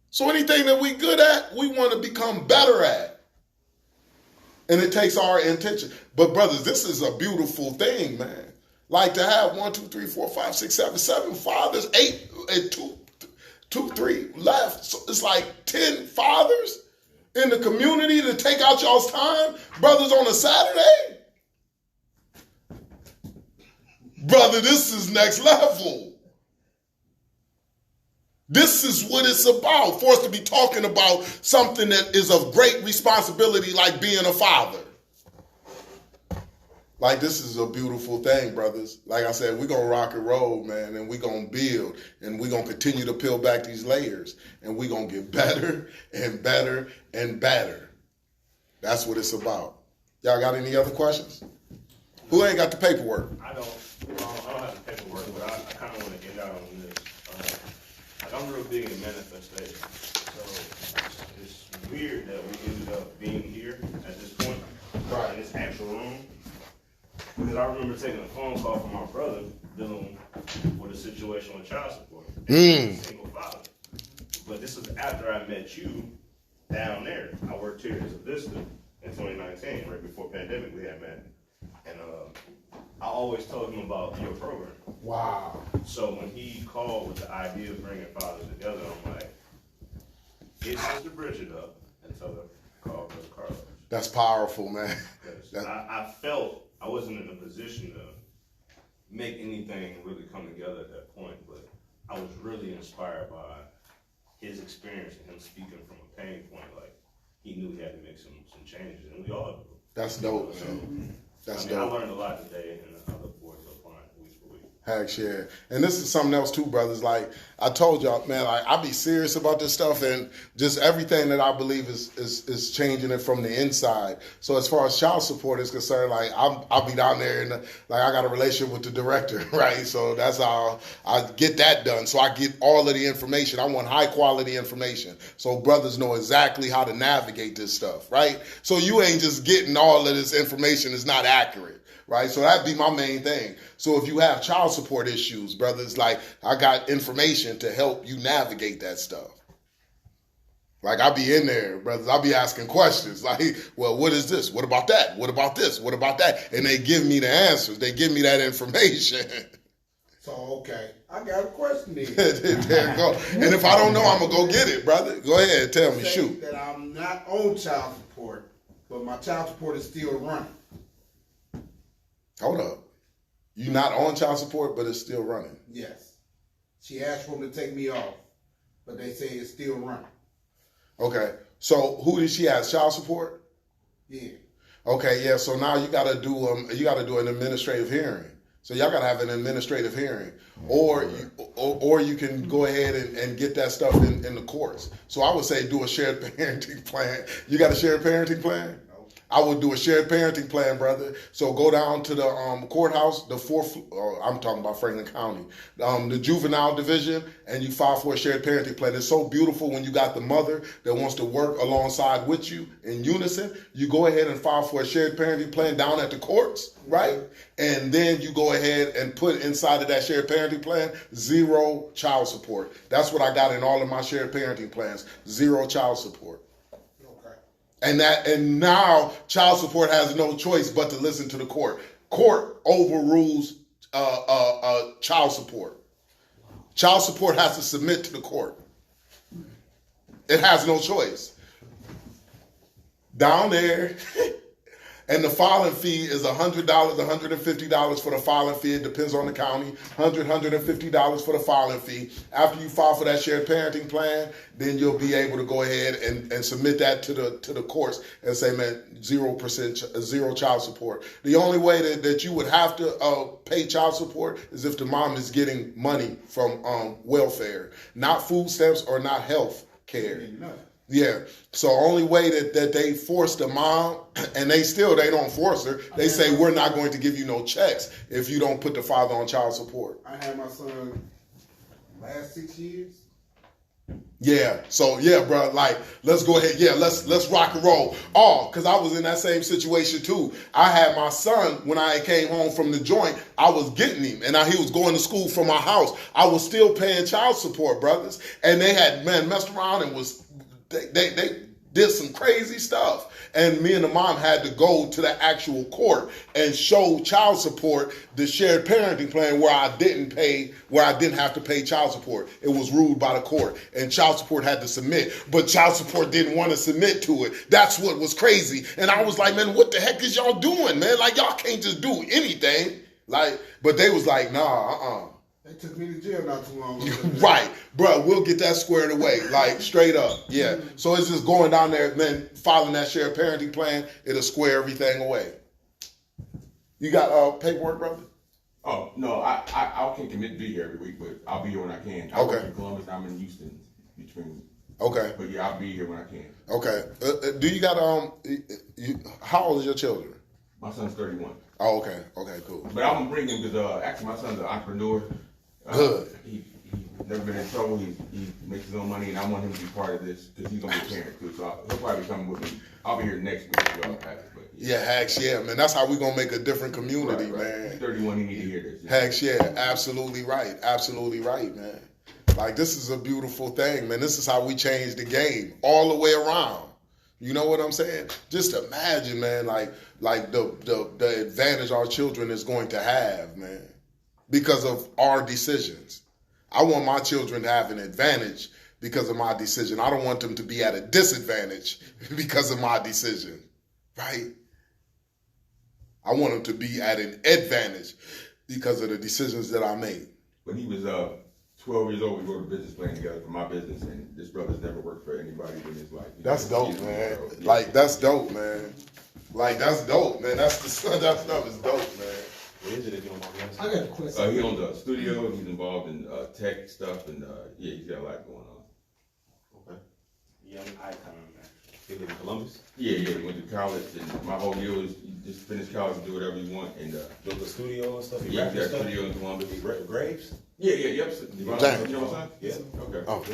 So anything that we good at, we want to become better at. And it takes our intention. But brothers, this is a beautiful thing, man. Like to have 1, 2, 3, 4, 5, 6, 7 fathers, 8 and 2, 3 left. So it's like 10 fathers in the community to take out y'all's time, brothers, on a Saturday. Brother, this is next level. This is what it's about, for us to be talking about something that is of great responsibility, like being a father. Like, this is a beautiful thing, brothers. Like I said, we're going to rock and roll, man, and we're going to build, and we're going to continue to peel back these layers, and we're going to get better and better and better. That's what it's about. Y'all got any other questions? Who ain't got the paperwork? I don't have the paperwork, but I kind of want to get out on this. I'm real big in manifestation, so it's weird that we ended up being here at this point, in this actual room, because I remember taking a phone call from my brother dealing with a situation with child support, single father. But this was after I met you down there. I worked here as a visitor in 2019, right before pandemic we had met, and I always told him about your program. Wow. So when he called with the idea of bringing fathers together, I'm like, get Sister Bridget up and tell her to call Brother Carlos. That's powerful, man. I felt I wasn't in a position to make anything really come together at that point, but I was really inspired by his experience and him speaking from a pain point. Like, he knew he had to make some changes, and we all do. That's dope, So, man. That's I dope. learned a lot today, and I look forward to applying week for week. Heck yeah. And this is something else too, brothers. Like I told y'all, man, like I be serious about this stuff, and just everything that I believe is changing it from the inside. So as far as child support is concerned, like I'll be down there and like I got a relationship with the director, right? So that's how I get that done. So I get all of the information. I want high quality information. So brothers know exactly how to navigate this stuff, right? So you ain't just getting all of this information that's not accurate. Right, so that'd be my main thing. So if you have child support issues, brothers, like I got information to help you navigate that stuff. Like I be in there, brothers, I'll be asking questions like, well, what is this? What about that? What about this? What about that? And they give me the answers. They give me that information. So, okay, I got a question then. There you go. And if I don't know, I'm going to go get it, brother. Go ahead, tell me, Say shoot. that I'm not on child support, but my child support is still running. Hold up. You're not on child support, but it's still running. Yes. She asked for them to take me off, but they say it's still running. Okay. So who did she ask? Child support? Yeah. Okay, yeah. So now you gotta do an administrative hearing. So y'all gotta have an administrative hearing, or you can go ahead and get that stuff in the courts. So I would say do a shared parenting plan. You got a shared parenting plan? I would do a shared parenting plan, brother. So go down to the courthouse, the fourth. I'm talking about Franklin County, the juvenile division, and you file for a shared parenting plan. It's so beautiful when you got the mother that wants to work alongside with you in unison. You go ahead and file for a shared parenting plan down at the courts, right? And then you go ahead and put inside of that shared parenting plan 0 child support. That's what I got in all of my shared parenting plans: 0 child support. And now child support has no choice but to listen to the court. Court overrules child support. Child support has to submit to the court. It has no choice. Down there, and the filing fee is $100, $150 for the filing fee. It depends on the county. $150 for the filing fee. After you file for that shared parenting plan, then you'll be able to go ahead and submit that to the courts and say, man, 0%, 0 child support. The only way that you would have to pay child support is if the mom is getting money from welfare, not food stamps or not health care. Yeah. So only way that they force the mom, and they don't force her. They say, we're not going to give you no checks if you don't put the father on child support. I had my son last 6 years. Yeah. So yeah, bro, like let's go ahead. Yeah, let's rock and roll. Oh, because I was in that same situation too. I had my son when I came home from the joint. I was getting him, and he was going to school from my house. I was still paying child support, brothers, and they had messed around and was. They did some crazy stuff, and me and the mom had to go to the actual court and show child support, the shared parenting plan where I didn't have to pay child support. It was ruled by the court, and child support had to submit, but child support didn't want to submit to it. That's what was crazy, and I was like, man, what the heck is y'all doing, man? Like y'all can't just do anything, like. But they was like, nah, They took me to jail not too long ago. Right, bro. We'll get that squared away, like straight up. Yeah. So it's just going down there, then following that shared parenting plan. It'll square everything away. You got paperwork, brother? Oh no, I can't commit to be here every week, but I'll be here when I can. I work in Columbus. I'm in Houston between. Okay. But yeah, I'll be here when I can. Okay. Do you got how old is your children? My son's 31. Oh, okay. Okay, cool. But I'm gonna bring him because actually my son's an entrepreneur. Good. He's never been in trouble. He makes his own money, and I want him to be part of this because he's gonna be a parent too. So he'll probably come with me. I'll be here next week if y'all have it. But yeah, heck yeah, man. That's how we gonna make a different community, right. man. He's 31. He need to hear this. Heck yeah, absolutely right. Absolutely right, man. Like this is a beautiful thing, man. This is how we change the game all the way around. You know what I'm saying? Just imagine, man, like the advantage our children is going to have, man, because of our decisions. I want my children to have an advantage because of my decision. I don't want them to be at a disadvantage because of my decision, right? I want them to be at an advantage because of the decisions that I made. When he was 12 years old, we wrote a business plan together for my business, and this brother's never worked for anybody in his life. That's dope, man. Like, that's dope, man. Like, that's dope, man. That stuff is dope, man. What is it that you want to I got a question. He owns a studio, and he's involved in tech stuff, and yeah, he's got a lot going on. Okay. Young icon, man. He live in Columbus? Yeah, he went to college, and my whole deal is you just finish college and do whatever you want, and Built a studio and stuff? He yeah, rap he's and got a stuff? studio in Columbus. Graves? Yeah, yep. James. You know what I'm saying? Yeah. Okay. Oh,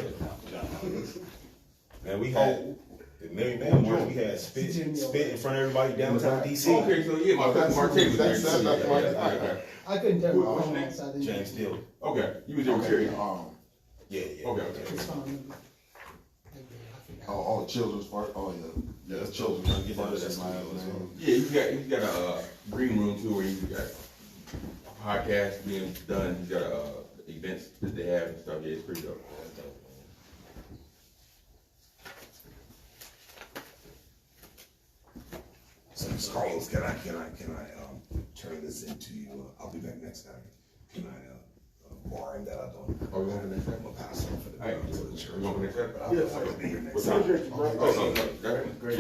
Man, we had the Million Man March. We had spit in front of everybody downtown DC. Okay, so yeah, my cousin Martin was there. That's Yeah, Martin. yeah, okay. I couldn't tell what What's was your on, so I didn't. James Steele. Okay, you was there with Terry. Yeah. Okay. It's fine. Oh, children's part. Oh yeah, yeah, that's children's part. Get that studio as well. Yeah, he's got a green room too, where he's got podcasts being done. He's got events that they have and stuff. Yeah, it's pretty dope. So Carlos, can I turn this into I'll be back next time. Can I borrow that I don't? Oh, you want the next time? I'm gonna pass on for the Alright, to the church. you want the next time? But I'll probably be here next What time. time? Oh, no, definitely. Great.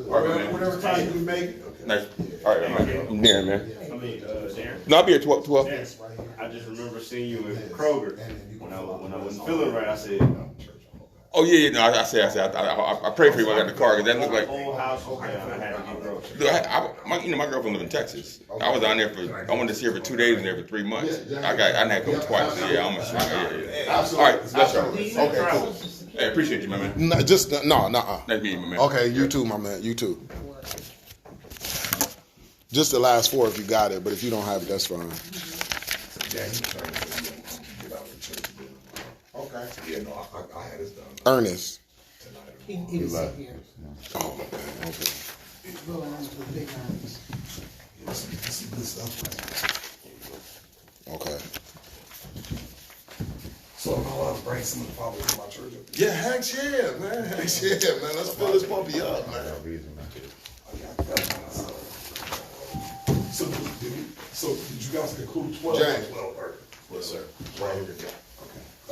All right, man. Whatever time you make it. Nice. All right, man. I'm there, man. I mean, Darren, No, I'll be here 12. Darren, I just remember seeing you in Kroger when I wasn't feeling right. I said, Oh yeah, no, I prayed for you when I got in the car because that looked like. whole house was down. I had to get groceries. Look, my girlfriend live in Texas. I was down there I wanted to see her for 2 days and there for 3 months. I didn't have to go twice. So yeah, I'm a Absolutely. All right, let's go. Okay, cool. Hey, appreciate you, my man. No, just no. Nice meeting you, my man. Okay, you too, my man. You too. Just the last 4 if you got it, but if you don't have it, that's fine. Yeah, he's trying to say get out of the church. Okay. Yeah, no, I had this done Ernest. tonight. He was here. Oh man. Okay. Rolling on to the big irons. Some good stuff. Okay. So I'm allowed to bring some of the followers to my church. Yeah, heck yeah, man. Heck yeah, man. Let's fill this puppy up, man. So did you guys conclude 12? James. 12, right? Yes, sir. Right here.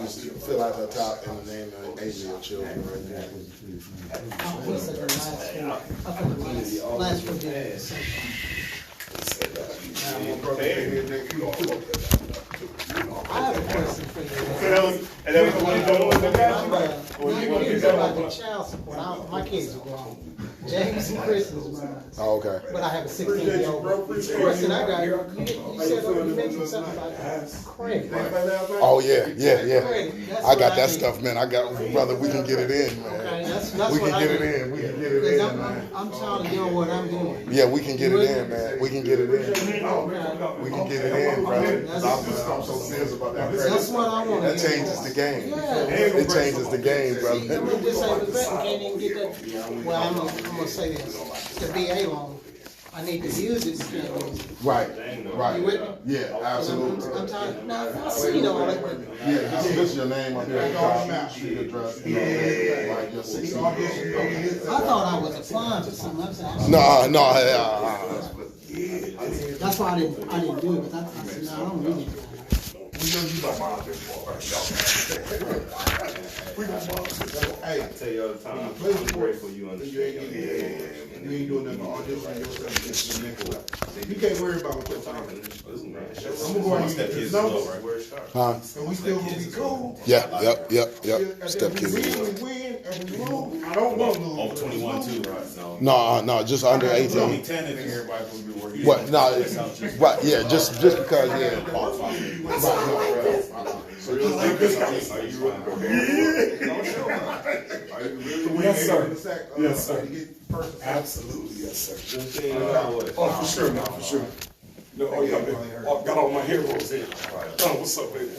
Just fill out the top in the name and age of your children right there. He said the last four. I thought the last 4 days. I have a question for you. And that was the one you don't want to My kids are about the child support. My kids are grown. James and Chris is mine. Oh, okay. But I have a 16-year-old. Question I got, you said you mentioned something about credit. Oh yeah. Credit. That's I what got that need. stuff, man. Brother, we can get it in, Okay, man. that's We what can I get it need. in. We can get it Because in, man. I'm tired of doing what I'm doing. Yeah, we can get it in, man. We can get it in. Okay. We can get it in, brother. 'Cause I'm so serious about that credit. That's what I want. That changes the game. Yeah. It changes the game, See, I'm a brother. disabled veteran, can't even get that. Well, I'm gonna say this, the VA loan, I need to use it, can't use it. Right, right. You with me? Yeah, absolutely. I'm tired, now, I see all that, but Yeah, this your name up here at the top, street address. Like your 16. I thought I was applying for something, I'm saying. No, That's why I didn't do it, but I said, no, I don't need it. I tell you all the time, I'm grateful you understand. You ain't doing nothing but auditioning yourself against the next one. You can't worry about what you're talking. I'm gonna go ahead and get this numbers, Huh? and we still gonna be cool. Yeah, yep. And Step then we kids. win, and we lose. I don't want to lose. On 21 too, right? No. No, just under Only 18. 10 if everybody would be working. What? No, right? Yeah, just because. Yeah. Yes, sir. Yes, sir. Absolutely, yes, sir. Oh, for sure, man, for sure. No, oh, yeah, man. I got all my heroes here. Oh, what's up, baby?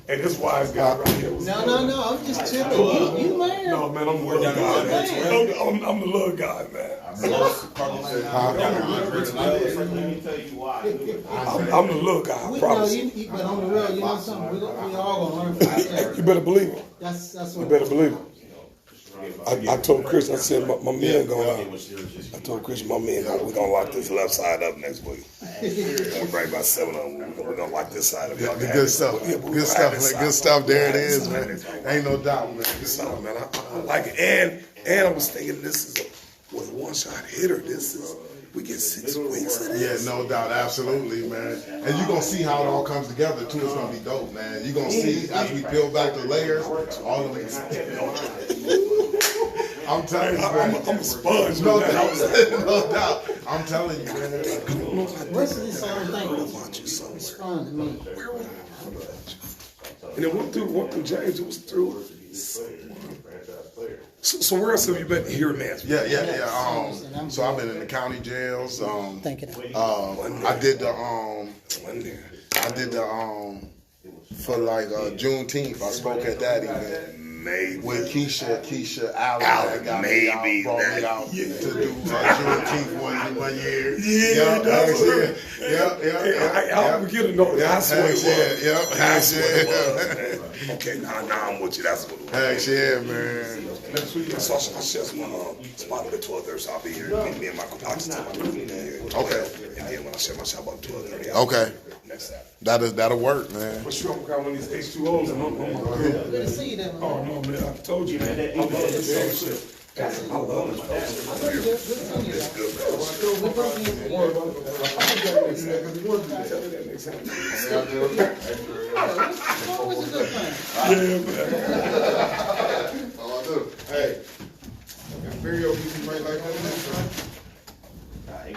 And this wise guy right here. No, I'm just chilling, you man. No, man, I'm the little guy, man. I'm the little guy, man. Let me tell you why. I'm the little guy, I No, promise. but on the real, you know something, we all gonna learn from each other. You better believe it. That's You what. better believe it. I told Chris, I said, my man gonna, I told Chris, my man, we gonna lock this left side up next week. We'll bring about 7 of them. We're gonna lock this side up. The good stuff. Good stuff, man. Good stuff. There it is, man. Ain't no doubt, man. Good stuff, man. I like it. And I was thinking this is a one-shot hitter. This is, we get 6 weeks of this. Yeah, no doubt. Absolutely, man. And you're going to see how it all comes together, too. It's going to be dope, man. You're going to see, as we peel back the layers, all of it. I'm telling you, man. I'm a sponge. No doubt. I'm telling you, man. What's this whole thing? Respond to me. And it went through James. It was through. So where else have you been here, man? Yeah. So I've been in the county jails. Thank you. I did the for like Juneteenth. I spoke at that event. Maybe. With Keisha Allen that got me out, brought me out to do Juneteenth one year. Yeah, Yeah. I'm beginning to know that's what it was. Yeah. That's what it was, man. Okay, now I'm with you. That's what it was. Heck yeah, man. Next week, so I share some spot at 12:30, so I'll be here. Me and Michael Cox tell my crew here. Okay. And then when I share my shop about 12:30. Okay. Next Saturday. That'll work, man. For sure, I got one of these H2Os and I'm Good to see you there, man. Oh, no, man, I told you, man. I love this shit. I love this. Always a good thing. Yeah, man. All I do. Hey, Imperial, you might like that. Nah, he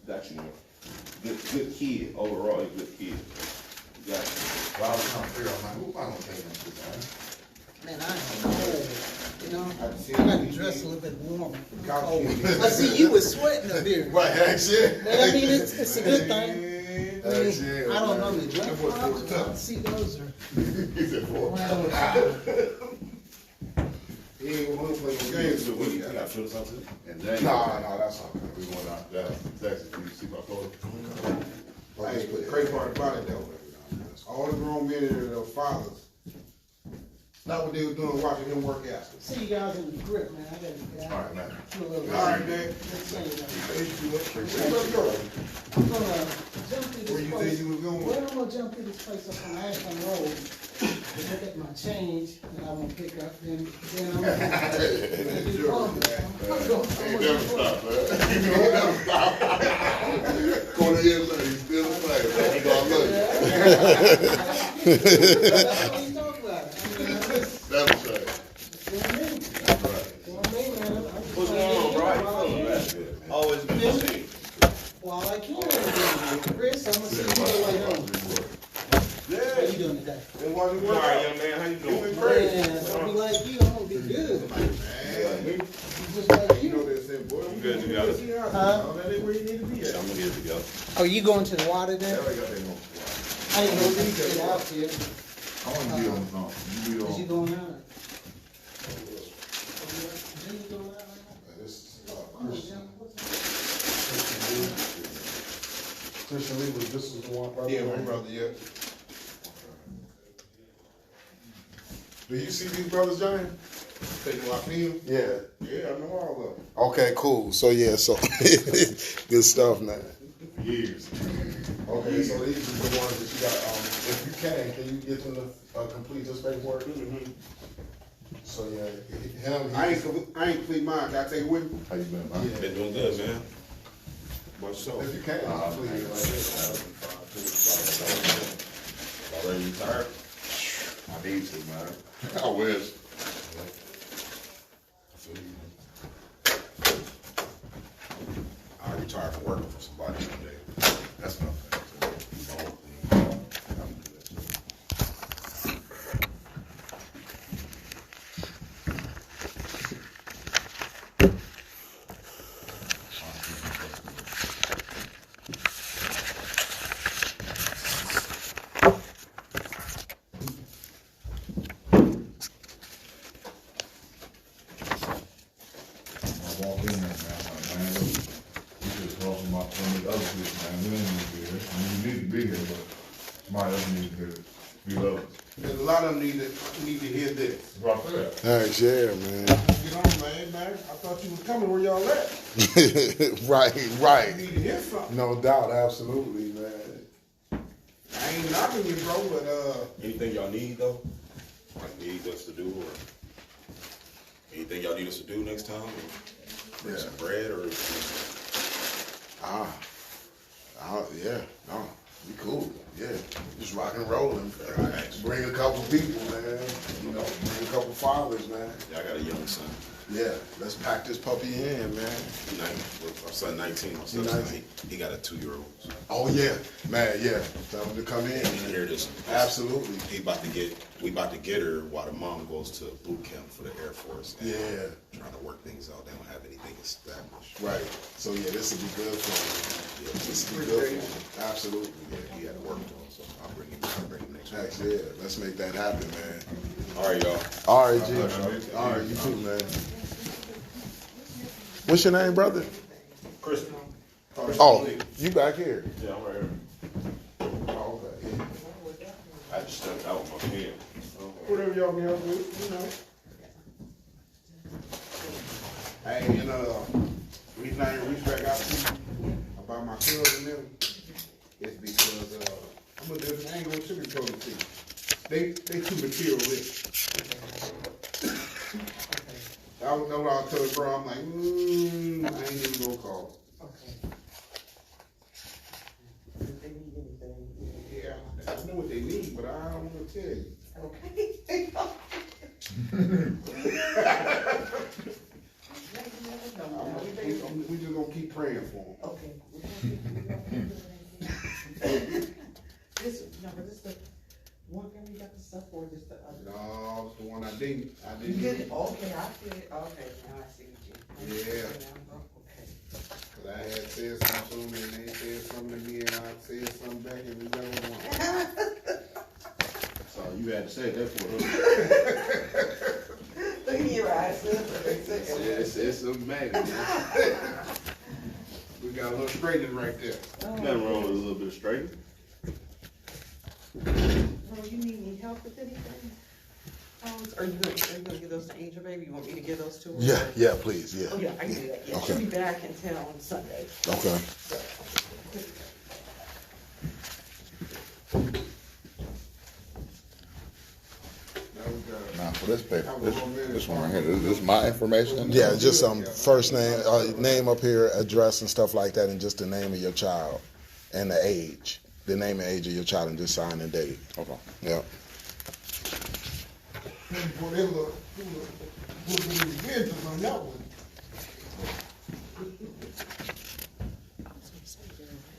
got you, man. Good kid, overall, he's a good kid. You got you. Well, I was trying to figure out, man, who I don't think I'm too bad. Man, I am cold. You know, I got to dress a little bit warmer. I see you was sweating up here. Right, heck yeah. But I mean, it's a good thing. Heck yeah. I don't know the drink problems. I see those are. He said, "Boy." He ain't gonna play no games So with what, me. you got to fill something? And then. No, that's okay. We going out. That's Texas. You see my photo? Hey, the crazy part about it though, all the grown men and their fathers, not what they were doing watching him work out. See you guys in the grip, man. I got to get out. All right, man. All right, man. Let's say that. Let's go. I'm gonna jump through this Where you place. think you was going? Well, I'm gonna jump through this place up on Ashland Road. Look at my change that I won't pick up. Then I'm gonna do laundry. Never stop, man. You never stop. Go to the inside. He's still the same, man. He gonna love you. That's what he's talking about. I mean, I'm just Never say. doing me. Doing me, man. I'm just What's trying going on, to bro? get How you feeling, man? Always been the same. While I can, Chris, I'm gonna see you later on. How you doing today? And while you All work right, out, young man, how you doing? Man, I'll be like you, I'm gonna be good. Just like you know you. they say, boy, You good to go? Huh? that ain't where you need to be at. I'm good to go. Oh, you going to the water then? I didn't know you could get out here. I want to be on the phone. You be Is you on. going out? Is you going out right now? This is Oh, yeah, what's that? Christian Lee was, this is the one, brother? Yeah, my brother, yeah. Do you see these brothers, Johnny? Taking my film. Yeah. Yeah, I know all of them. Okay, cool. So yeah, so good stuff, man. Years. Okay, so these are the ones that you got. If you can you get them to complete this paperwork? So yeah, him. I ain't complete mine. Can I take it with me? How you been, man? Been doing good, man. What's up? If you can, complete it like this. Already retired? I need to, man. I wish. I retired from working for somebody one day. That's what I'm saying. I'm good. I walk in there, man, I'm like, man, look, you just talking about some of the other people, man, we don't need to be here. I mean, we need to be here, but somebody else needs to be loved. There's a lot of them need to hear this. That's what I said. Thanks, yeah, man. get on, man. I thought you was coming. Where y'all at? Right. You need to hear something. No doubt, absolutely, man. I ain't knocking you, bro, but Anything y'all need though? Like need us to do or anything y'all need us to do next time? Or bring some bread or Yeah, no, we cool. Yeah, just rock and rolling. Bring a couple people, man. You know, bring a couple fathers, man. yeah, I got a young son. Yeah, let's pack this puppy in, man. My son 19, my son 19. he got a 2-year-old. So Oh yeah, man. Yeah, tell him to come in. you can hear this. Absolutely. We about to get her while the mom goes to boot camp for the Air Force. And Yeah. trying to work things out. They don't have anything established. Right. So yeah, this will be good for him. Yeah, This will be good for him. Absolutely. he had to work on, so I'll bring him next week. Next, yeah. Let's make that happen, man. All right, y'all. All right, G. All right, you too, man. What's your name, brother? Chris. Oh, you back here. Yeah, I'm right here. Oh, okay. I just stepped out with my pen. whatever y'all can help with, you know. Hey, you know, the reason I didn't reach back out to you about my cousin and them is because I ain't gonna sugarcoat it to you. They too materialistic. I was know what I was telling bro, I'm like, I ain't even gonna call. Okay. If they need anything. Yeah, I know what they need, but I don't wanna tell you. Okay. We just gonna keep praying for them. Okay. This, no, but this the one thing we got the stuff for, just the other. No, it's the one I didn't. You get it? Okay, I see it. Okay, now I see what you. Yeah. Okay. Cause I had said something to them and they said something to me and I said something back and we got one. So you had to say that for her. Look at your eyes. It's a magnet. We got a little straightening right there. Nothing wrong with a little bit of straightening. Bro, you need any help with anything? Are you gonna give those to Angel, baby? You want me to give those to her? Yeah, please, yeah. Oh, yeah, I can do that. Yeah, Okay. she'll be back in town on Sunday. Okay. Now for this paper, this one right here, this is my information? Yeah, just first name, name up here, address and stuff like that, and just the name of your child and the age, the name and age of your child, and just sign and date. Okay. Yeah. Boy, they look vengeance on that one.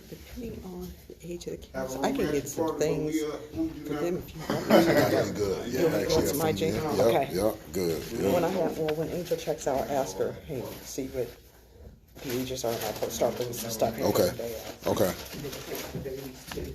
Depending on the age of the Have kids, a I can little get some party, things moved you for down. them if you want. That's good. Yeah, want actually, some my G? Yep, Okay. yep, good. Yeah. When Angel checks out, ask her, hey, see what the ages are, and I'll start putting some stuff in. Okay. Today. Okay. Babies too.